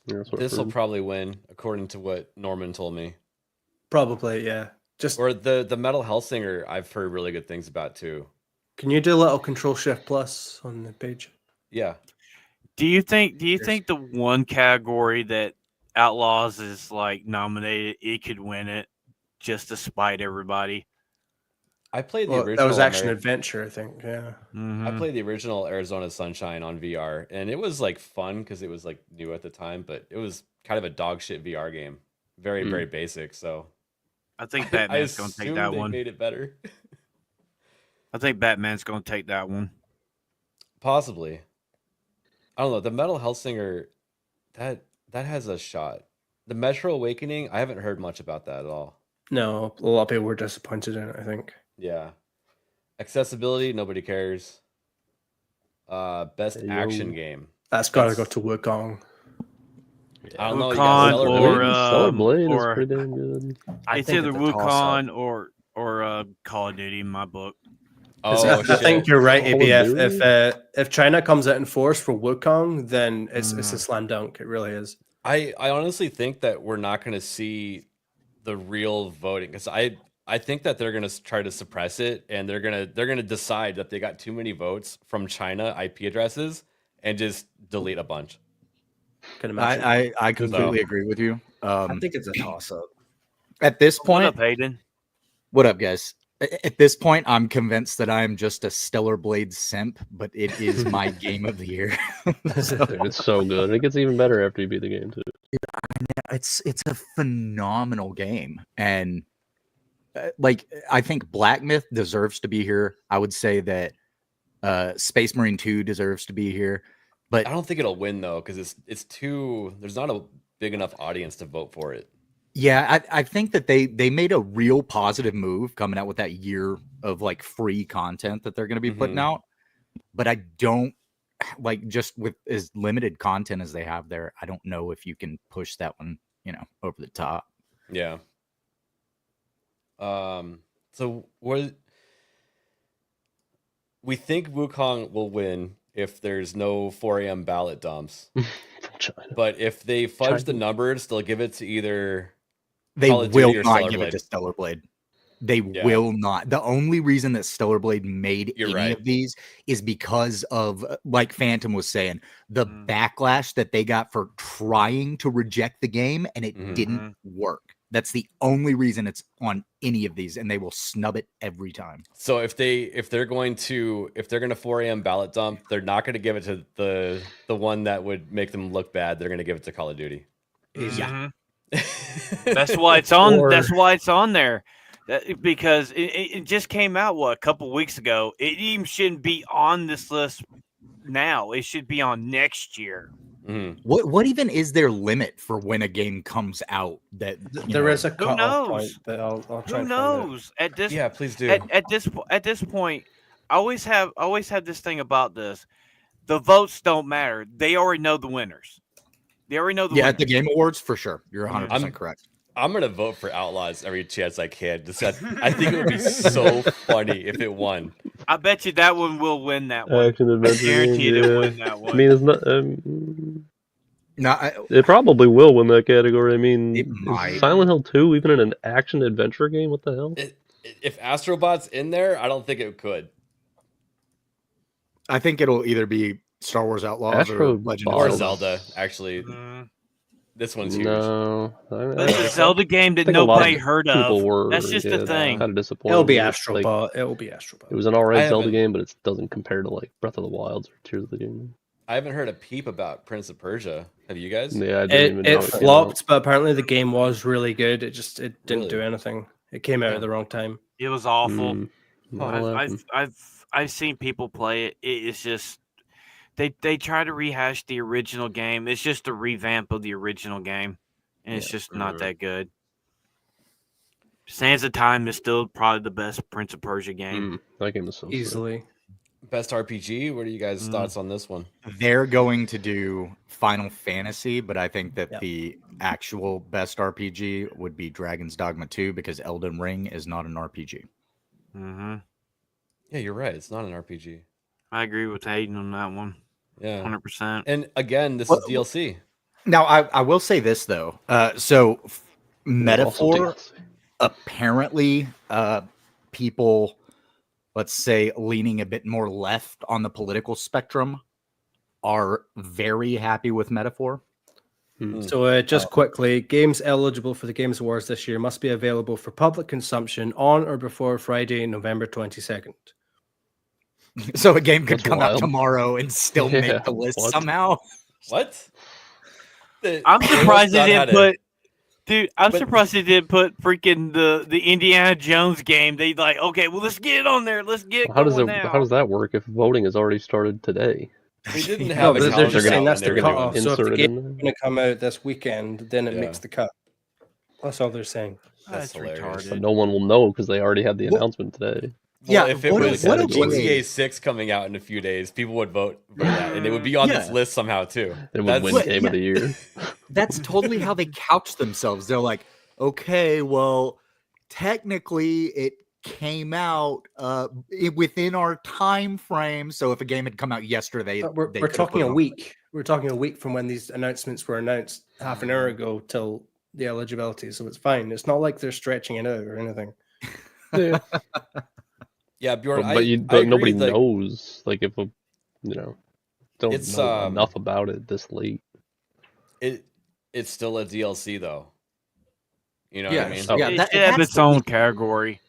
Yeah, This will probably win, according to what Norman told me. Probably, yeah. Or the Metal Hellsinger, I've heard really good things about too. Can you do a little Control Shift Plus on the page? Yeah. Do you think the one category that Outlaws is like nominated, it could win it just to spite everybody? I played the original. That was action adventure, I think. Yeah. I played the original Arizona Sunshine on VR, and it was like fun because it was like new at the time, but it was kind of a dog shit VR game, very very basic. So I think Batman's going to take that they one. Made it better. I think Batman's going to take that one. Possibly. I don't know. The Metal Hellsinger, that has a shot. The Metro Awakening, I haven't heard much about that at all. No, a lot of people were disappointed in it, I think. Yeah. Accessibility, nobody cares. Best action game. That's got to go to Wukong. I don't know. Wukong Blade is or pretty damn good. It's either Wukong or Call of Duty in my book. Oh, I think you're right, Call of ABF. If China comes out in force for Wukong, then it's a slam dunk. It really is. I honestly think that we're not going to see the real voting because I think that they're going to try to suppress it, and they're gonna decide that they got too many votes from China IP addresses and just delete a bunch. I completely agree with you. I think it's a toss up. At this point, What up, Hayden? What up, guys? At this point, I'm convinced that I'm just a Stellar Blade simp, but it is my game of the year. It's so good. It gets even better after you beat the game too. It's a phenomenal game, and I think Black Myth deserves to be here. I would say that Space Marine 2 deserves to be here, but I don't think it'll win though because it's too. There's not a big enough audience to vote for it. Yeah, I think that they made a real positive move coming out with that year of like free content that they're going to be putting out. But I don't just with as limited content as they have there, I don't know if you can push that one, over the top. Yeah. So what we think Wukong will win if there's no 4 a.m. ballot dumps. China. But if they fudge the China. numbers, they'll give it to either They Call of will Duty or not Stellar give Blade. it to Stellar Blade. They will not. The only reason that Stellar Blade made You're any right. of these is because of, like Phantom was saying, the backlash that they got for trying to reject the game and it didn't work. That's the only reason it's on any of these, and they will snub it every time. So if they're going to 4 a.m. ballot dump, they're not going to give it to the one that would make them look bad. They're going to give it to Call of Duty. Yeah. That's why it's on. Or- That's why it's on there, because it just came out a couple weeks ago. It even shouldn't be on this list now. It should be on next year. What even is their limit for when a game comes out? That there is a Who cutoff point, knows? but I'll try Who and find it. knows? At this, Yeah, please do. At this point, I always have this thing about this. The votes don't matter. They already know the winners. They already know the winners. at the Game Awards for sure. You're 100% correct. I'm gonna vote for Outlaws every chance I can. I think it would be so funny if it won. I bet you that one will win that one. Action adventure Guaranteed game, it'll yeah. win that one. I mean, it's not. It probably will win that category. I mean, It is might. Silent Hill 2 even in an action adventure game? What the hell? If Astrobot's in there, I don't think it could. I think it'll either be Star Wars Outlaws or Legend of or Zelda. Zelda. Actually, this one's huge. No, It's a Zelda game that nobody heard of. That's just the thing. Kind of disappointed. It'll be It's like- Astrobot. It will be Astrobot. It was an alright I Zelda haven't- game, but it doesn't compare to like Breath of the Wilds or Tears of the Kingdom. I haven't heard a peep about Prince of Persia. Have you guys? Yeah, I didn't even know It it came flopped, but apparently the game was really good. It didn't Really? do anything. It came out at the wrong time. It was awful. That'll happen. I've seen people play it. It's just they try to rehash the original game. It's just a revamp of the original game, and it's just not that good. Sands of Time is still probably the best Prince of Persia game. That game is so Easily. Best RPG. What are you guys' thoughts on this one? They're going to do Final Fantasy, but I think that the actual best RPG would be Dragon's Dogma 2 because Elden Ring is not an RPG. Mm-hmm. Yeah, you're right. It's not an RPG. I agree with Hayden on that one. Yeah, 100%. And again, this is DLC. Now, I will say this though. Metaphor, apparently, people, let's say, leaning a bit more left on the political spectrum, are very happy with Metaphor. So just quickly, games eligible for the Games Awards this year must be available for public consumption on or before Friday, November 22nd. So a game could That's come out wild. tomorrow and still Yeah, make the list what? somehow. What? I'm surprised they didn't put. Dude, I'm But- surprised they didn't put freaking the Indiana Jones game. They like, okay, well, let's get it on there. Let's get it How does going it? now. How does that work if voting has already started today? They didn't No, have a but they're calendar just saying out that's when the they were cutoff. doing So if the Insert it game's in there. going to come out this weekend, then it Yeah. makes the cut. That's all they're saying. That's hilarious. But no one will know because they already had the announcement today. Well, if it what was a- what a GTA 6 coming out in a few days, people would vote for that, and it would be on this Yeah. list somehow too. It would That's- win Game of the Year. That's totally how they couch themselves. They're like, okay, well, technically it came out within our time frame. So if a game had come out yesterday, We're they could've talking put a it week. We're talking a week from when these announcements were announced half an hour ago till the eligibility. So it's fine. It's not like they're stretching it out or anything. Yeah. Yeah, Bjorn. But, I but nobody agree, like, knows. Like if don't It's, know enough about it this late. It's still a DLC though. You know Yeah, what I mean? yeah, It that- should have that's its the own issue. category.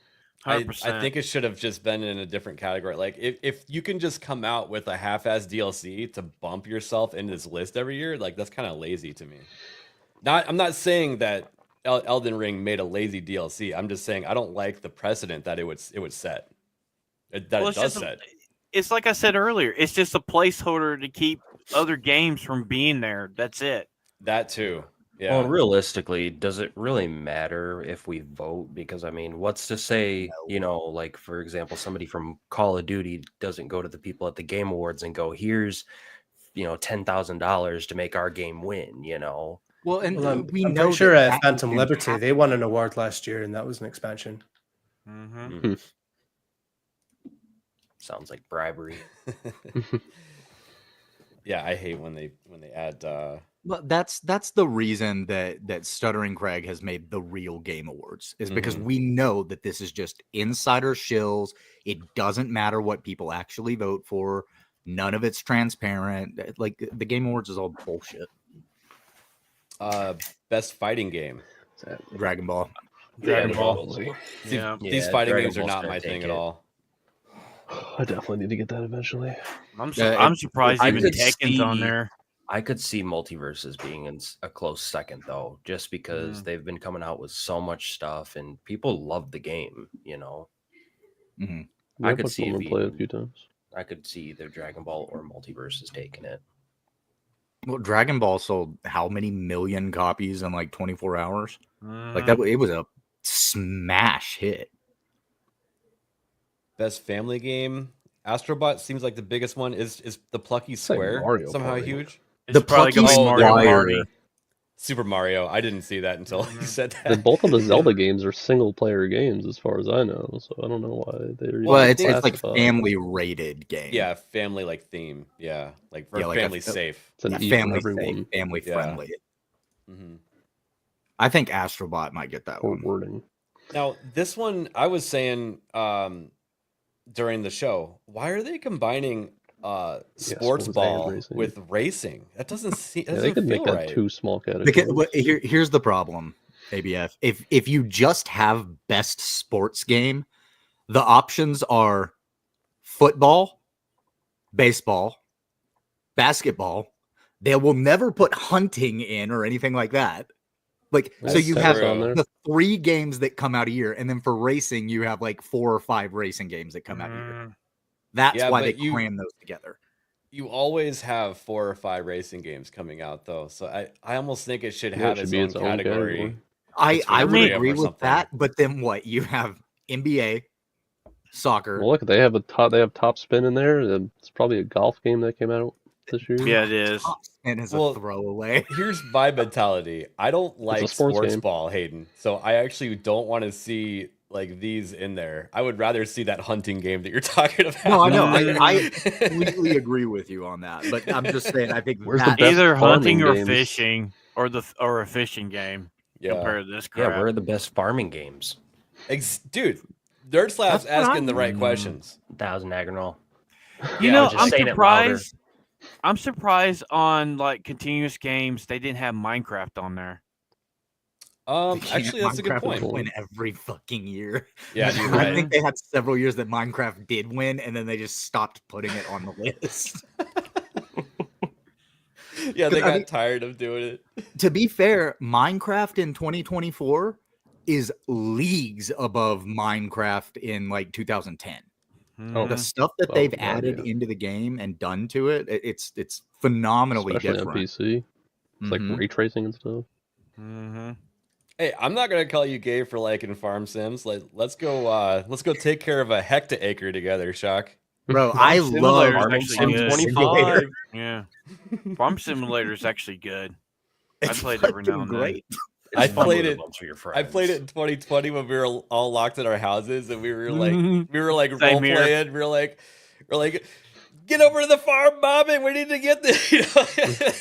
I 100%. think it should have just been in a different category. Like if you can just come out with a half-ass DLC to bump yourself into this list every year, like that's kind of lazy to me. I'm not saying that Elden Ring made a lazy DLC. I'm just saying I don't like the precedent that it would set. That Well, it it's does just a- set. It's like I said earlier. It's just a placeholder to keep other games from being there. That's it. That too. Yeah. Well, realistically, does it really matter if we vote? Because I mean, what's to say, like for example, somebody from Call of Duty doesn't go to the people at the Game Awards and go, "Here's, $10,000 to make our game win." Well, and Well, I'm we pretty know sure that Phantom can Liberty, happen. they won an award last year, and that was an expansion. Mm-hmm. Sounds like bribery. Yeah, I hate when they add. Well, that's the reason that Stuttering Craig has made the real Game Awards is because we know that this is just insider shills. It doesn't matter what people actually vote for. None of it's transparent. Like the Game Awards is all bullshit. Best fighting game. Dragon Ball. Dragon Ball. See, Yeah. these fighting Dragon games are Ball's not gonna my take thing at it. all. I definitely need to get that eventually. I'm surprised I even could Tekken's on see- there. I could see Multiverses being in a close second, though, just because they've been coming out with so much stuff and people love the game, you know. Mm-hmm. Yeah, I could see someone it play it a being, few times. I could see either Dragon Ball or Multiverses taking it. Well, Dragon Ball sold how many million copies in like 24 hours? Like that, it was a smash hit. Best family game. Astrobot seems like the biggest one. Is the Plucky Square Mario somehow Party. huge? It's probably gonna be Mario Party. Super Mario. I didn't see that until you said that. Both of the Zelda games are single player games, as far as I know. So I don't know why they're. Well, it's like classified. family rated game. Yeah, family like theme. Yeah, like or like family safe. It's an E for family everyone. safe, family Yeah. friendly. Mm-hmm. I think Astrobot might get that Or one. wording. Now this one, I was saying during the show, why are they combining sports ball racing. with racing? That doesn't seem. Yeah, they could make that two small categories. Here's the problem, ABF. If you just have best sports game, the options are football, baseball, basketball. They will never put hunting in or anything like that. Like, so you have the 3 games that come out a year, and then for racing, you have like 4 or 5 racing games that come out a year. That's why they cram those together. You always have 4 or 5 racing games coming out, though. So I almost think it should have its own category. I would agree with that, but then what? You have NBA, soccer. Well, look, they have Top Spin in there. It's probably a golf game that came out this year. Yeah, it is. And it's a throwaway. Here's my mentality. I don't like sports game. ball, Hayden. So I actually don't want to see like these in there. I would rather see that hunting game that you're talking about. No, I know. I completely agree with you on that. But I'm just saying, I think either hunting or fishing, or a fishing game. Yeah. Compared to this crap. Yeah, where are the best farming games? Dude, Nerd Slap's asking the right questions. Thousand Aggronal. You know, I'm surprised. I'm surprised on like continuous games they didn't have Minecraft on there. Actually, that's a good point. Win every fucking year. Yeah, you're right. I think they had several years that Minecraft did win, and then they just stopped putting it on the list. Yeah, they got tired of doing it. To be fair, Minecraft in 2024 is leagues above Minecraft in like 2010. The stuff that they've added into the game and done to it, it's phenomenally Especially different. on PC. It's like ray tracing and stuff. Hey, I'm not gonna call you gay for liking farm sims. Like, let's go take care of a hectare together, Shock. Bro, I love Farm Simulator 25. Yeah, Farm Simulator is actually good. I played it every now and then. I played it in 2020 when we were all locked in our houses and we were like role playing. We're like, get over to the farm, Bobby. We need to get this. You know?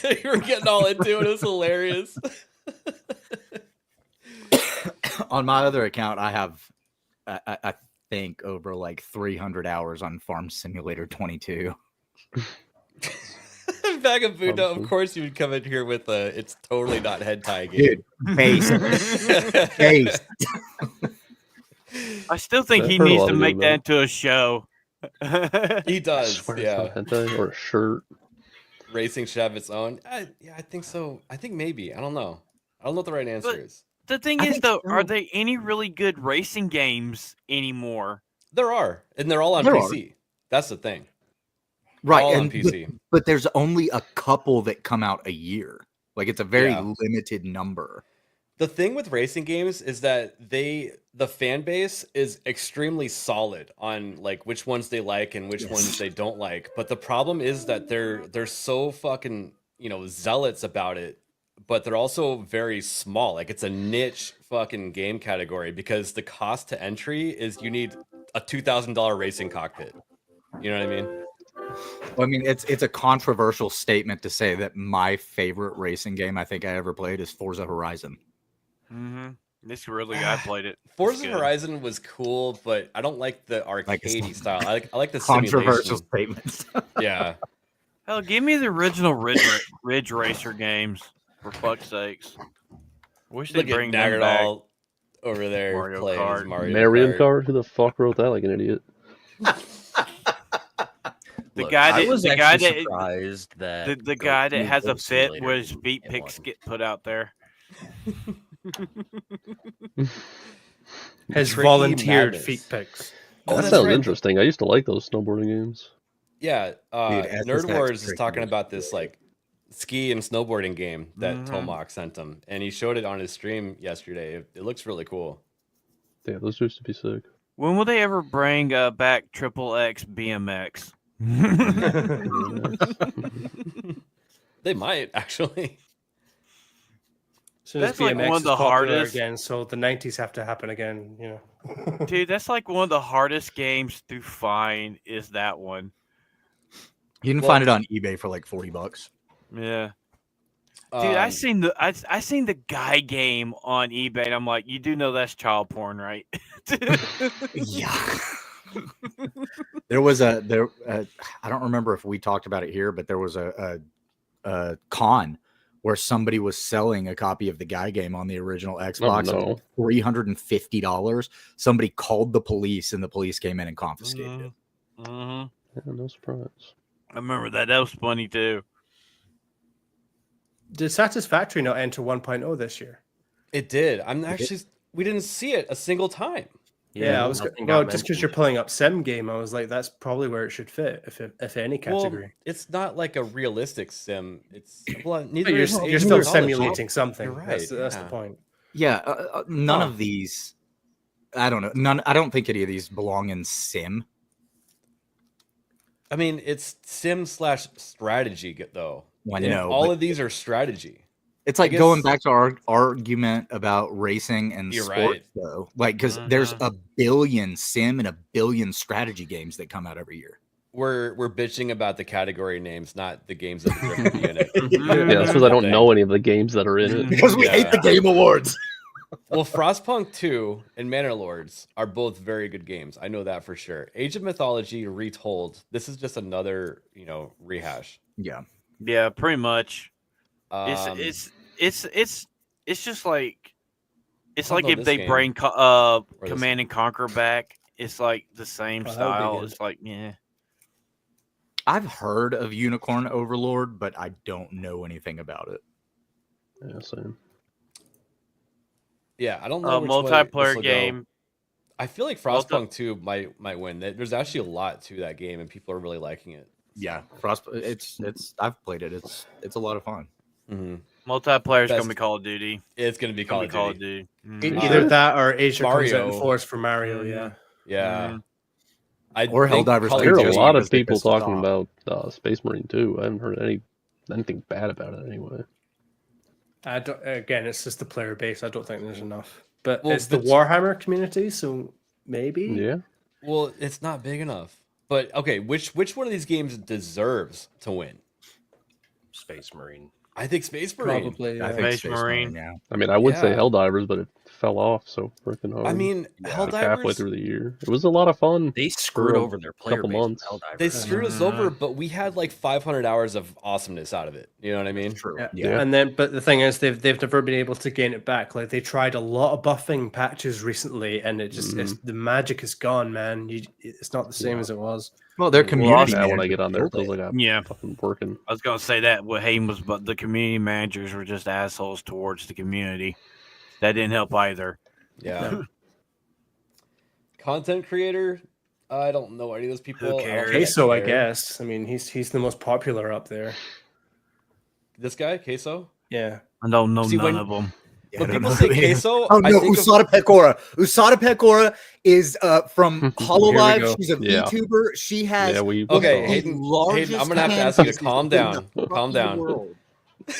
We were getting all into it. It was hilarious. On my other account, I have, I think, over like 300 hours on Farm Simulator 22. Vagabundo, of course you would come in here with it's totally not hentai game. Dude, base. I still think he needs to make that into a show. He does, yeah. Hentai or a shirt. Racing should have its own. Yeah, I think so. I think maybe. I don't know. I don't know what the right answer is. The thing is, though, are there any really good racing games anymore? There are, and they're all on PC. That's the thing. Right, all and on PC. But there's only a couple that come out a year. Like it's a very limited number. The thing with racing games is that the fan base is extremely solid on like which ones they like and which ones they don't like. But the problem is that they're so fucking, zealots about it, but they're also very small. Like it's a niche fucking game category because the cost to entry is you need a $2,000 racing cockpit. You know what I mean? Well, I mean, it's a controversial statement to say that my favorite racing game I think I ever played is Forza Horizon. Mm-hmm. This really, I played it. Forza Horizon was cool, but I don't like the arcadey style. I like the controversial simulation. statements. Yeah. Hell, give me the original Ridge Racer games, for fuck's sakes. Wish Look they'd at bring them back. Nagardal over there Mario playing his Kart. Mario Kart? Who the fuck wrote that like an idiot? The Look, guy I that was the actually guy that surprised that the guy that Goat has a Goat fit Simulator where his didn't feet get pics one. get put out there. His Tricky volunteered Madness. feet pics. Oh, That that's sounds right. interesting. I used to like those snowboarding games. Yeah, SSX Nerd Wars is tricky. talking about this like ski and snowboarding game that Mhm. Tomac sent him, and he showed it on his stream yesterday. It looks really cool. Yeah, those used to be sick. When will they ever bring back XXX BMX? They might actually. So as That's like BMX one of is the popular hardest- again, so the 90s have to happen again. You know, Dude, that's like one of the hardest games to find. Is that one? You can find it on eBay for like $40. Yeah. Dude, I Um, seen the guy game on eBay, and I'm like, you do know that's child porn, right? Yeah. There was I don't remember if we talked about it here, but there was a con where somebody was selling a copy of the guy game on the original Xbox no. for $350. Somebody called the police, and the police came in and confiscated it. Mm-hmm. Yeah, no surprise. I remember that. That was funny too. did Satisfactory not enter 1.0 this year? it did. We didn't see it a single time. Yeah, I was nothing well, got just because mentioned. you're pulling up Sim Game, I was like, that's probably where it should fit, if any category. Well, it's not like a realistic sim. It's well, But neither you're, is you're Age of still Mythology. simulating something. You're right. That's the yeah. point. Yeah, none Huh. of these. I don't know. None. I don't think any of these belong in sim. I mean, it's sim / strategy though. I And know, all but of these are strategy. it's like guess- going back to our argument about racing and You're sports, right. though. Like, because there's a billion sim and a billion strategy games that come out every year. We're bitching about the category names, not the games that deserve to be in it. Yeah, that's because I don't know any of the games that are in it. Because we hate the Game Awards. Well, Frostpunk 2 and Manor Lords are both very good games. I know that for sure. Age of Mythology retold. This is just another, rehash. Yeah. Yeah, pretty much. Um, It's just like it's I don't like know if this they game. bring this Command and Conquer back. It's like the same Oh, that would be style. good. It's like yeah. I've heard of Unicorn Overlord, but I don't know anything about it. Yeah, same. yeah, I don't know. A which way multiplayer this'll go. game. I feel like Frostpunk 2 might win. There's actually a lot to that game, and people are really liking it. Yeah, Frost. It's. I've played it. It's a lot of fun. Mm-hmm. Multiplayer's Best- gonna be Call of Duty. It's going to be Call of Duty. Mhm. Either that or Asia comes out in Mario. force for Mario. Yeah. Yeah. Mhm. I Or think Helldivers Call I of hear a Duty- lot because of they people pissed us talking off. about Space Marine too. I haven't heard anything bad about it anyway. I don't. Again, it's just the player base. I don't think there's enough. But Well, it's the but- Warhammer community, so maybe. Yeah. Well, it's not big enough. But okay, which one of these games deserves to win? Space Marine. I think Space Marine. Probably. I Yeah. think Space Marine. Yeah. I mean, I would say Yeah. Helldivers, but it fell off so freaking hard. I mean, like halfway Helldivers. through the year, it was a lot of fun. They screwed For a over their player couple base months. with Helldivers. They screwed us over, but we had like 500 hours of awesomeness out of it. You know what I mean? True. Yeah. Yeah. And then, but the thing is, they've never been able to gain it back. Like they tried a lot of buffing patches recently, and it just the magic is gone, man. It's not the same as it was. Well, their community. Now when I manager get on there, it killed feels it. like I'm Yeah. fucking working. I was gonna say that what Hayden was, but the community managers were just assholes towards the community. That didn't help either. Yeah. Content creator. I don't know any of those people. I don't cares? think Queso, I care. guess. I mean, he's the most popular up there. This guy, Queso. Yeah. I don't know See, none when- of them. Yeah, When I don't people know say who he is. Queso, Oh I no, think of- Usada Pecora. Usada Pecora is from Hololive. go. She's a Yeah. VTuber. She has Yeah, we. Okay, the Hayden, largest I'm gonna have to hand ask you to pieces calm in the down. Calm fucking down. world.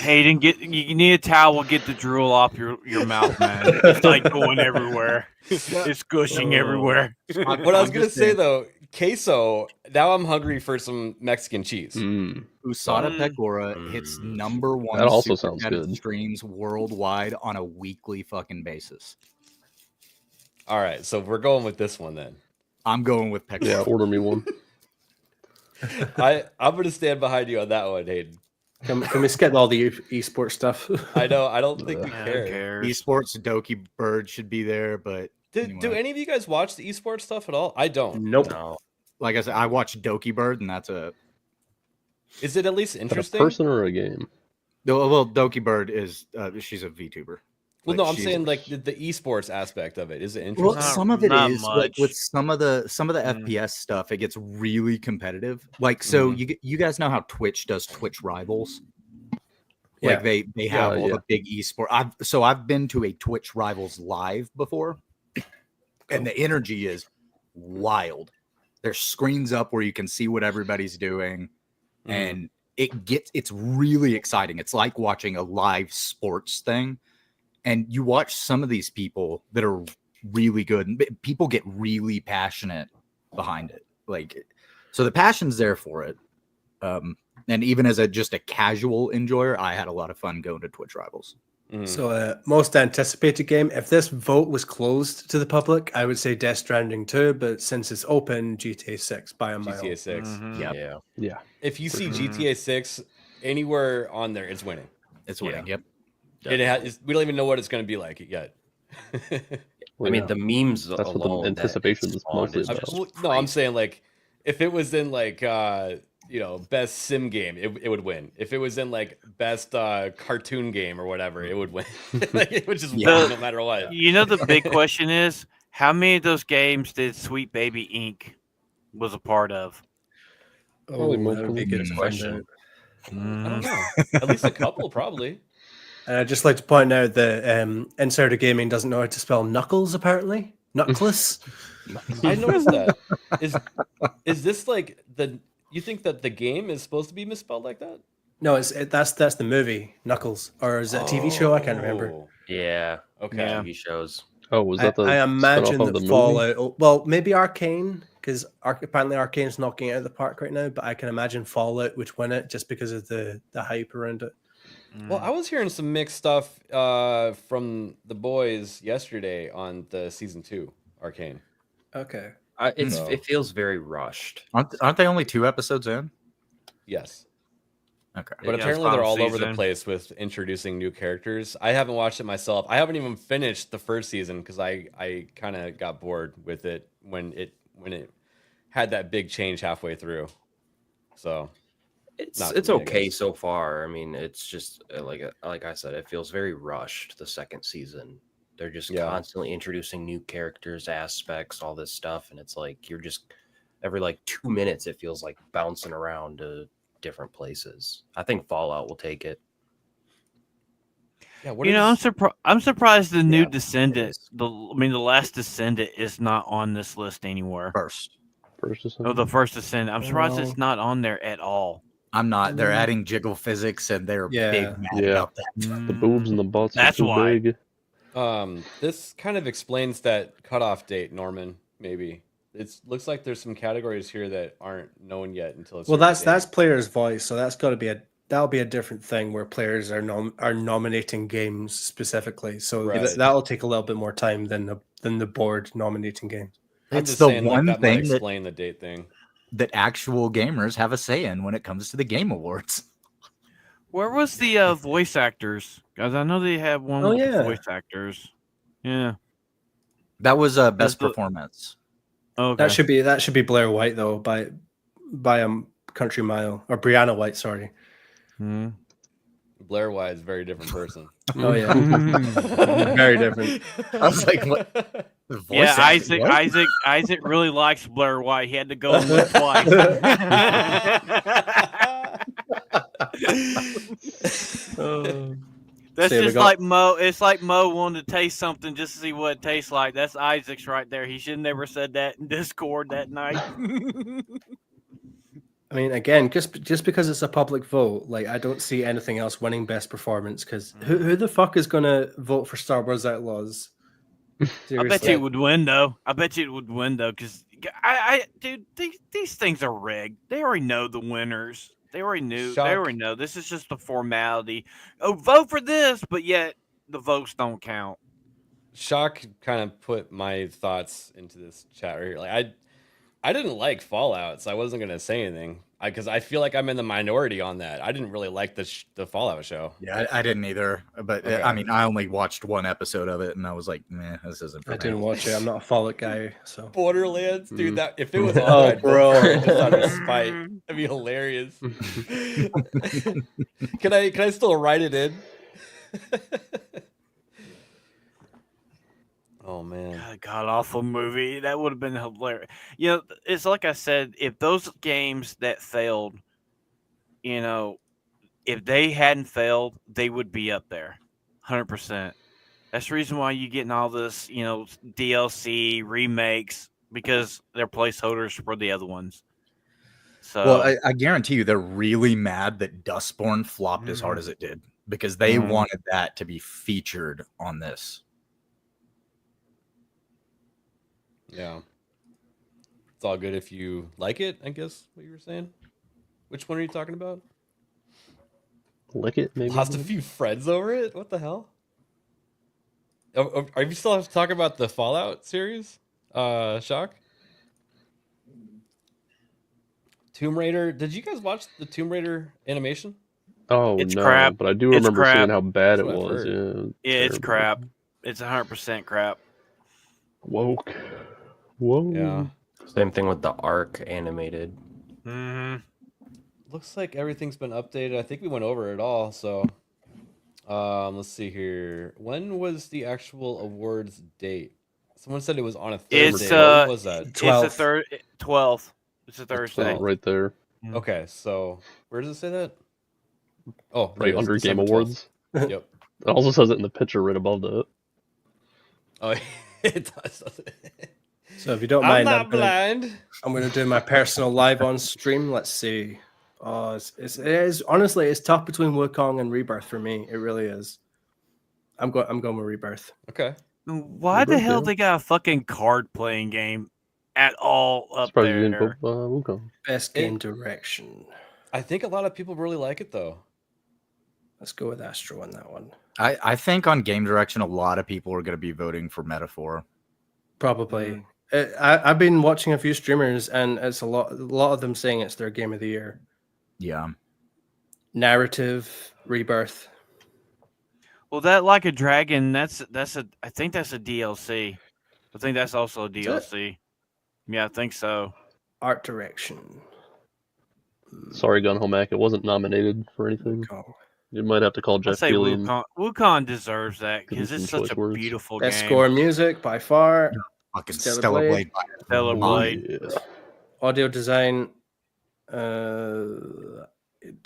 Hayden, you need a towel. Get the drool off your mouth, man. It's like going everywhere. It's gushing everywhere. What I was I'm gonna just say saying. though, queso. Now I'm hungry for some Mexican cheese. Mm. USADA Pecora hits number one That also super sounds chatted good. streams worldwide on a weekly fucking basis. All right, so we're going with this one then. I'm going with Pecora. Yeah, order me one. I'm going to stand behind you on that one, Hayden. Can we skip all the esports stuff? I know. I don't think we Who care. cares? Esports Doki Bird should be there, but Do anyway. any of you guys watch the esports stuff at all? I don't. Nope. No. Like I said, I watch Doki Bird, and that's a. Is it at least Is that a interesting? person or a game? Well, Doki Bird is she's a VTuber. Well, Like, no, I'm she's- saying like the esports aspect of it. Is it Well, interesting? some of it not is like, much. with some of the FPS stuff, it gets really competitive. Like, so you guys know how Twitch does Twitch Rivals. Yeah. Like they have all yeah. the big esport. I've been to a Twitch Rivals live before, and the energy is wild. There's screens up where you can see what everybody's doing, and it's really exciting. It's like watching a live sports thing. And you watch some of these people that are really good, and people get really passionate behind it. Like, so the passion's there for it. And even as just a casual enjoyer, I had a lot of fun going to Twitch Rivals. So, most anticipated game. If this vote was closed to the public, I would say Death Stranding 2. But since it's open, GTA 6 by a mile. GTA 6. Yeah. Yeah. If you see GTA 6 anywhere on there, it's winning. It's winning. Yep. We don't even know what it's going to be like yet. I mean, the memes That's what alone. the anticipation is mostly about. No, I'm saying like if it was in like best sim game, it would win. If it was in like best cartoon game or whatever, it would win. It would just win no matter what. You know, the big question is how many of those games did Sweet Baby Inc. was a part of? Probably Oh, that would be a good question. I don't know. At least a couple, probably. And I'd just like to point out that Insider Gaming doesn't know how to spell knuckles, apparently. Knuckles. I noticed that. Is this like you think that the game is supposed to be misspelled like that? No, that's the movie, Knuckles. Or is it a TV show? I can't remember. Oh, Yeah. Okay. TV shows. Oh, was that the I imagine spin-off of that the Fallout. movie? Well, maybe Arcane, because apparently Arcane's knocking it out of the park right now. But I can imagine Fallout would win it just because of the hype around it. Well, I was hearing some mixed stuff from the boys yesterday on the season 2 Arcane. Okay. It feels very rushed. Aren't they only 2 episodes in? Yes. Okay. But apparently they're all over the place with introducing new characters. I haven't watched it myself. I haven't even finished the first season because I kind of got bored with it when it had that big change halfway through. So It's okay so far. I mean, it's just like I said, it feels very rushed. The second season, they're just constantly introducing new characters, aspects, all this stuff, and it's like you're just every like 2 minutes, it feels like bouncing around to different places. I think Fallout will take it. Yeah, I'm surprised the new Descendant, the last Descendant, is not on this list anywhere. First Descendant? Oh, the first Descendant. I'm surprised it's not on there at all. I'm not. They're adding jiggle physics, and they're big mad about that. The boobs and the butts That's are too why. big. This kind of explains that cutoff date, Norman. Maybe it looks like there's some categories here that aren't known yet until it's. Well, that's players' voice, so that's got to be that'll be a different thing where players are nominating games specifically. So that'll take a little bit more time than the board nominating games. It's the one that thing might explain the date thing that actual gamers have a say in when it comes to the Game Awards. Where was the voice actors? Guys, I know they have one with the voice actors. Yeah. That was best performance. Okay. That should be Blair White though by a country mile, or Brianna White, sorry. Blair White is a very different person. Oh yeah, very different. I was like, what? Yeah, Isaac really likes Blair White. He had to go and look twice. That's just like Mo. It's like Mo wanted to taste something just to see what it tastes like. That's Isaac's right there. He should have never said that in Discord that night. I mean, again, just because it's a public vote, like I don't see anything else winning best performance. Because who the fuck is gonna vote for Star Wars Outlaws? I bet you it would win though. Because dude, these things are rigged. They already know the winners. They already knew. They already know. This is just a formality. Oh, vote for this, but yet the votes don't count. Shock kind of put my thoughts into this chat right here. Like I didn't like Fallout, so I wasn't gonna say anything because I feel like I'm in the minority on that. I didn't really like the Fallout show. Yeah, I didn't either. But Okay. I mean, I only watched one episode of it, and I was like, "Meh, this isn't for me." I didn't watch it. I'm not a Fallout guy, so. Borderlands, dude. That if it was on, Oh, I'd vote bro. for it just out of spite. That'd be hilarious. Can I still write it in? Oh man, God awful movie. That would have been hilarious. You know, it's like I said, if those games that failed, you know, if they hadn't failed, they would be up there, 100%. That's the reason why you're getting all this, you know, DLC remakes because they're placeholders for the other ones. So, well, I guarantee you, they're really mad that Dustborn flopped as hard as it did because they wanted that to be featured on this. yeah. It's all good if you like it. I guess what you were saying. Which one are you talking about? Lick it, maybe. Lost a few friends over it. What the hell? Are you still talking about the Fallout series? Shock. Tomb Raider. Did you guys watch the Tomb Raider animation? Oh It's no, crap. but I do It's remember crap. seeing how bad it That's what I've was. heard. Yeah, it's terrible. crap. It's 100% crap. Woke. Whoa. Yeah. Same thing with the Ark animated. Looks like everything's been updated. I think we went over it all. So, let's see here. When was the actual awards date? Someone said it was on a Thursday. It's What was that? It's a 12th. It's a Thursday. Right there. Okay, so where does it say that? Oh, there Right it is, under Game December 12th. Awards. Yep. It also says it in the picture right above that. Oh, it does. So if you don't I'm mind, not blind. I'm gonna do my personal live on stream. Let's see. Oh, it is honestly, it's tough between Wukong and Rebirth for me. It really is. I'm going with Rebirth. Okay. Why the hell they got a fucking card playing game at all up Surprised you there? didn't put Wukong. Best game direction. I think a lot of people really like it though. Let's go with Astro on that one. I think on game direction, a lot of people are going to be voting for Metaphor. Probably. I've been watching a few streamers, and it's a lot of them saying it's their game of the year. Yeah. Narrative, Rebirth. Well, that Like a Dragon, I think that's a DLC. I think that's also a DLC. Yeah, I think so. Art direction. Sorry, Gun Home Mac. It wasn't nominated for anything. You might have to call I Jeff say Keighley. Wukong deserves that Give him because it's some such choice a words. beautiful Best game. score music by far. Fucking Stellar Stellar Blade. Blade. Stellar Blade. Yeah. Audio design. To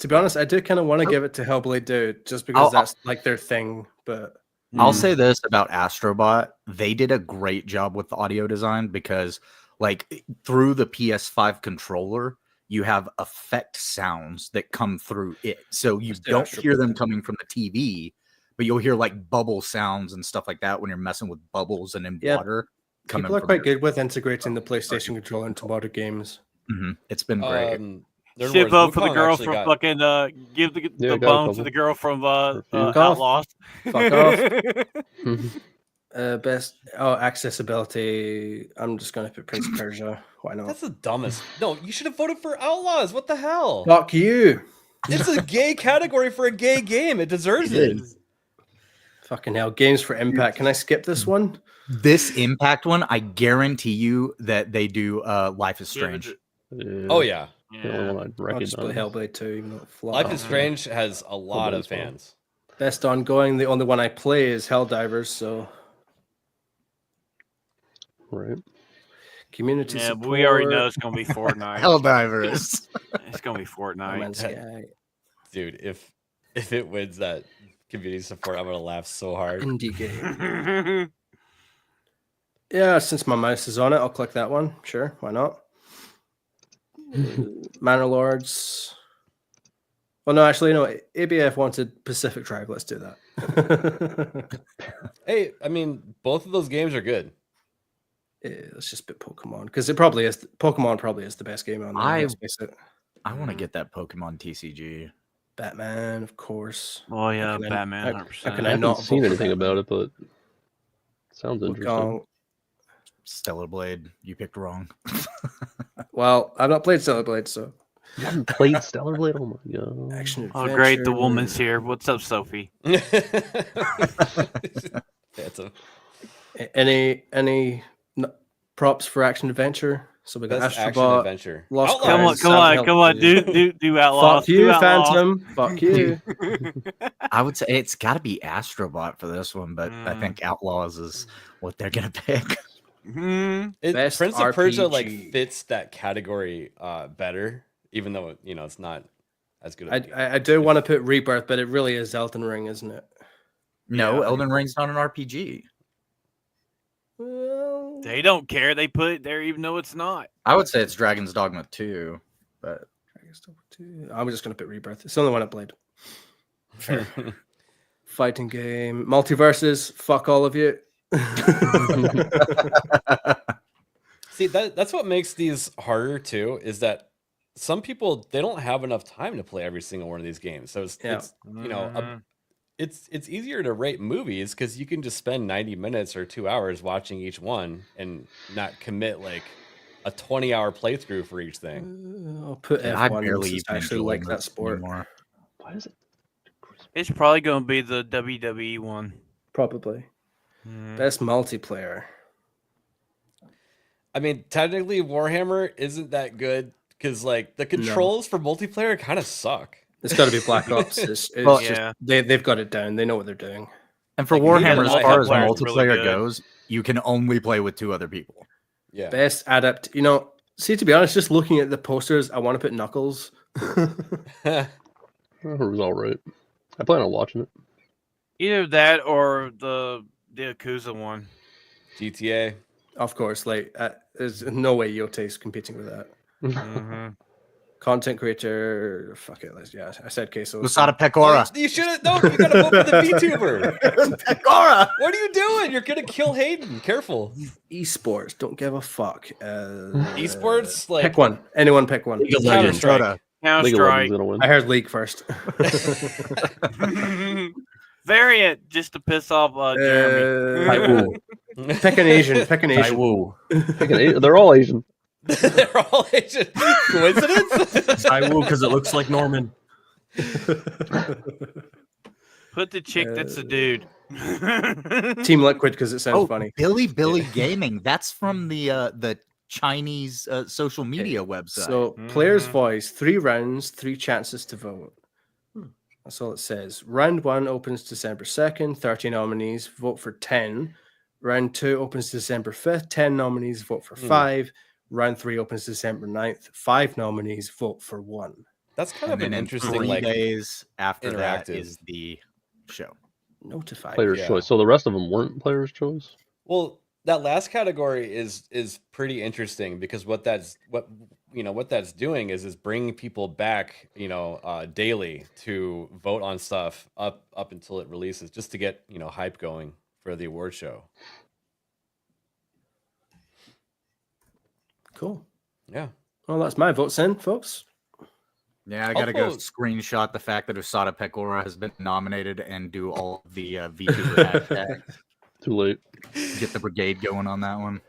be honest, I do kind of want to give it to Hellblade Dude, just because that's like their thing. But I'll say this about Astrobot. They did a great job with the audio design because, like, through the PS5 controller, you have effect sounds that come through it. So you don't hear them coming from the TV, but you'll hear like bubble sounds and stuff like that when you're messing with bubbles and in water. People are quite good with integrating the PlayStation controller into modern games. It's been great. Should vote for the girl from fucking give the bone to the girl from Outlaws. Fuck off. Best accessibility. I'm just gonna put Prince of Persia. Why not? That's the dumbest. No, you should have voted for Outlaws. What the hell? Fuck you. It's a gay category for a gay game. It deserves it. Fucking hell. Games for Impact. Can I skip this one? This Impact one, I guarantee you that they do Life is Strange. Oh yeah. I'll just play Hellblade 2, even though it flopped. Life is Strange has a lot of fans. Best ongoing. The only one I play is Helldivers, so. Right. Community Yeah, support. but we already know it's gonna be Fortnite. Helldivers. It's gonna be Fortnite. Dude, if it wins that community support, I'm gonna laugh so hard. Indie game. Yeah, since my mouse is on it, I'll click that one. Sure, why not? Manor Lords. Well, no, actually, no. ABF wanted Pacific Drive. Let's do that. Hey, I mean, both of those games are good. Let's just put Pokemon because it probably is. Pokemon probably is the best game on there. Let's face it. I want to get that Pokemon TCG. Batman, of course. Oh yeah, How Batman. can 100%. I I haven't not seen vote for anything Batman? about it, but sounds interesting. Stellar Blade, you picked wrong. Well, I've not played Stellar Blade, so You haven't played Stellar Blade? Oh my god! action Oh adventure. great, the woman's here. What's up, Sophie? Phantom. Any props for action adventure? So we got Best action Astrobot, adventure. Lost Outlaws. Come on, do Outlaws. Fuck you, do Outlaws. Phantom. Fuck you. I would say it's got to be Astrobot for this one, but I think Outlaws is what they're gonna pick. Best Prince of Persia like RPG. fits that category better, even though it's not as good. I do want to put Rebirth, but it really is Elden Ring, isn't it? No, Yeah. Elden Ring's not an RPG. Well, They don't care. They put it there even though it's not. I would say it's Dragon's Dogma 2, but I'm just gonna put Rebirth. It's the only one I played. Fighting game, multiverses. Fuck all of you. See, that's what makes these harder too, is that some people, they don't have enough time to play every single one of these games. So it's it's easier to rate movies because you can just spend 90 minutes or 2 hours watching each one and not commit like a 20-hour playthrough for each thing. I'll put And I F1 barely since even I actually enjoy like that movies sport. anymore. Why is it? It's probably going to be the WWE one. Probably. Mm. Best multiplayer. I mean, technically Warhammer isn't that good because like the controls for multiplayer kind of suck. It's got to be Black Ops. Well, They've got it down. They know what they're doing. And for Like, Warhammer, as far as multiplayer is multiplayer really good. goes, you can only play with 2 other people. Yeah. Best adapt. See, to be honest, just looking at the posters, I want to put Knuckles. It was all right. I plan on watching it. Either that or the Yakuza one. GTA. Of course, there's no way Yote's competing with that. Mm-hmm. Content creator, fuck it. I said queso. Usada Pecora. You should have. No, you gotta vote for the VTuber. Pecora. What are you doing? You're gonna kill Hayden. Careful. Esports, don't give a fuck. Esports, like pick one. Anyone pick one. League of Legends. Counter League of Legends Strike. gonna win. I heard League first. Variant just to piss off Jeremy. Pick an Asian. Pick an Asian. They're all Asian. They're all Asian. Coincidence? Taiwu because it looks like Norman. Put the chick that's a dude. Team Liquid because it sounds funny. Billy Gaming. That's from the Chinese social media website. So player's voice, 3 rounds, 3 chances to vote. That's all it says. Round 1 opens December 2nd, 30 nominees, vote for 10. Round 2 opens December 5th, 10 nominees, vote for 5. Round 3 opens December 9th, 5 nominees, vote for 1. That's kind of an interesting 3 like days after that interactive. is the show. Notified. Player's choice. So the rest of them weren't player's choice. Well, that last category is pretty interesting because what that's doing is bringing people back, daily to vote on stuff up until it releases, just to get hype going for the award show. Cool. Yeah. Well, that's my votes in, folks. Yeah, I gotta go Also- screenshot the fact that Usada Pecora has been nominated and do all of the VTuber hashtags. Too late. Get the brigade going on that one.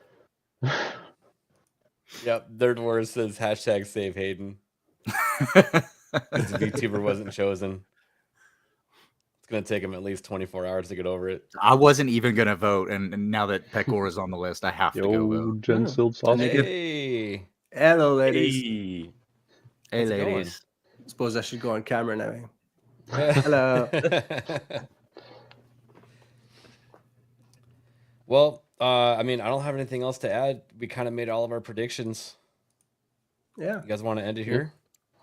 Yep. Third Wars says hashtag save Hayden. The VTuber wasn't chosen. It's gonna take him at least 24 hours to get over it. I wasn't even gonna vote, and now that Pecora is on the list, I have to go vote. Jen Sild sausage. Hey. Hello, ladies. Hey. Hey, How's it going? ladies. Suppose I should go on camera now. Hello. Well, I mean, I don't have anything else to add. We kind of made all of our predictions. Yeah. You guys want to end it here?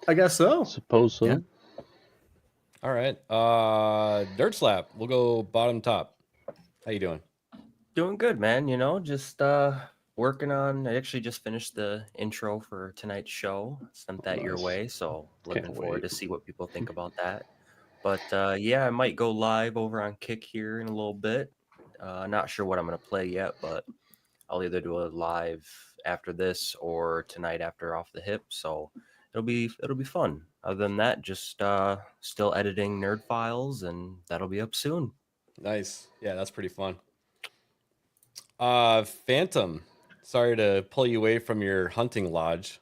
I guess so. Suppose so. Yeah. All right. Dirt Slap. We'll go bottom top. How you doing? Doing good, man. Just working on. I actually just finished the intro for tonight's show. Sent that your way, so looking Can't forward wait. to see what people think about that. But yeah, I might go live over on Kick here in a little bit. Not sure what I'm gonna play yet, but I'll either do a live after this or tonight after Off the Hip. So it'll be fun. Other than that, just still editing Nerd Files, and that'll be up soon. Nice. Yeah, that's pretty fun. Phantom, sorry to pull you away from your hunting lodge.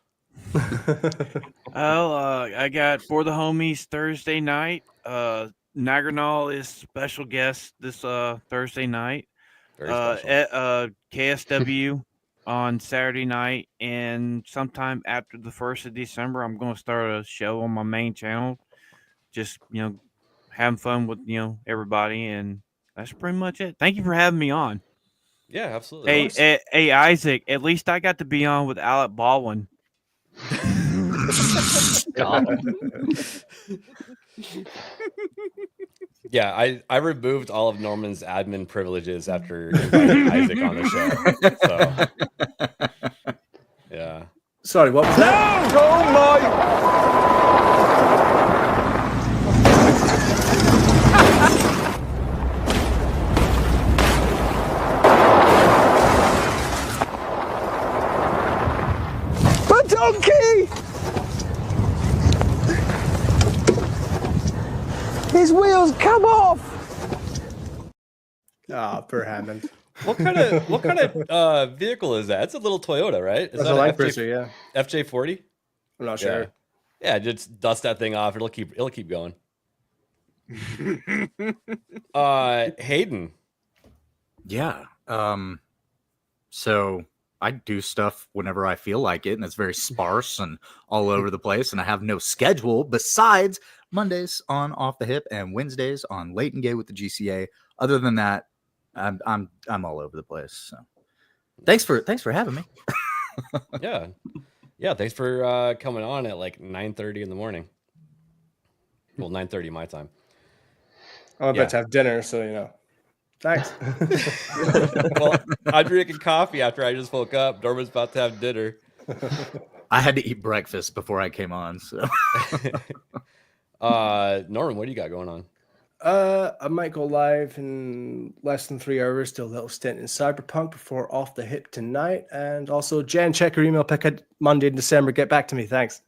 I got For the Homies Thursday night. Nagranol is special guest this Thursday night. Very special. At KSW on Saturday night, and sometime after the 1st of December, I'm going to start a show on my main channel. Just having fun with everybody, and that's pretty much it. Thank you for having me on. Yeah, absolutely. Hey, Isaac. At least I got to be on with Alec Baldwin. Yeah, I removed all of Norman's admin privileges after inviting Isaac on the show. So, yeah. Sorry, what was that? Oh my! A donkey! His wheels come off! Per Hammond. What kind of vehicle is that? It's a little Toyota, right? Is That's that a an Land Cruiser, yeah. FJ40? I'm not sure. Yeah, just dust that thing off. It'll keep going. Hayden. Yeah. So I do stuff whenever I feel like it, and it's very sparse and all over the place, and I have no schedule besides Mondays on Off the Hip and Wednesdays on Late and Gay with the GCA. Other than that, I'm all over the place. So thanks for having me. Yeah, thanks for coming on at like 9:30 in the morning. Well, 9:30 my time. I'm about to have dinner, so thanks. Well, I'm drinking coffee after I just woke up. Norman's about to have dinner. I had to eat breakfast before I came on. So, Norman, what do you got going on? I might go live in less than 3 hours, do a little stint in Cyberpunk before Off the Hip tonight. And also, Jen, check your email pick at Monday in December. Get back to me. Thanks.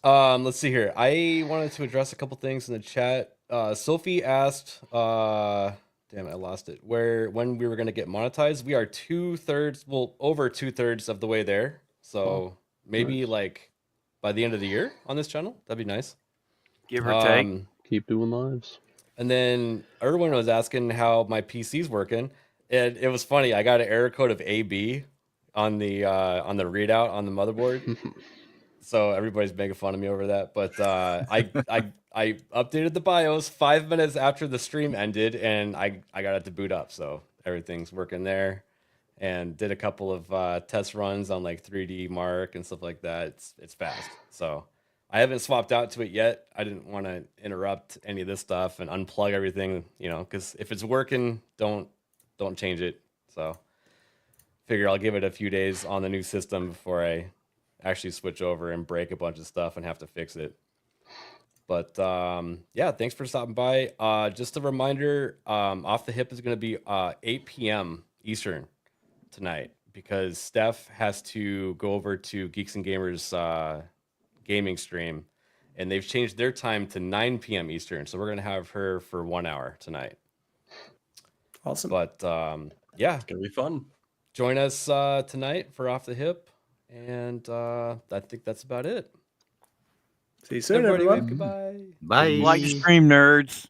Let's see here. I wanted to address a couple things in the chat. Sophie asked, damn it, I lost it. When we were going to get monetized. We are over 2/3 of the way there. So maybe like by the end of the year on this channel. That'd be nice. Give or take. Keep doing lives. And then Erwin was asking how my PC's working. And it was funny. I got an error code of AB on the readout on the motherboard. So everybody's making fun of me over that. But I updated the BIOS 5 minutes after the stream ended, and I got it to boot up. So everything's working there. And did a couple of test runs on like 3D Mark and stuff like that. It's fast. So I haven't swapped out to it yet. I didn't want to interrupt any of this stuff and unplug everything, because if it's working, don't change it. So figure I'll give it a few days on the new system before I actually switch over and break a bunch of stuff and have to fix it. But yeah, thanks for stopping by. Just a reminder, Off the Hip is going to be 8 p.m. Eastern tonight because Steph has to go over to Geeks and Gamers gaming stream, and they've changed their time to 9 p.m. Eastern. So we're going to have her for 1 hour tonight. Awesome. But yeah, It's gonna be fun. Join us tonight for Off the Hip, and I think that's about it. See you soon, Everybody everyone. wave goodbye. bye. Like to stream, nerds.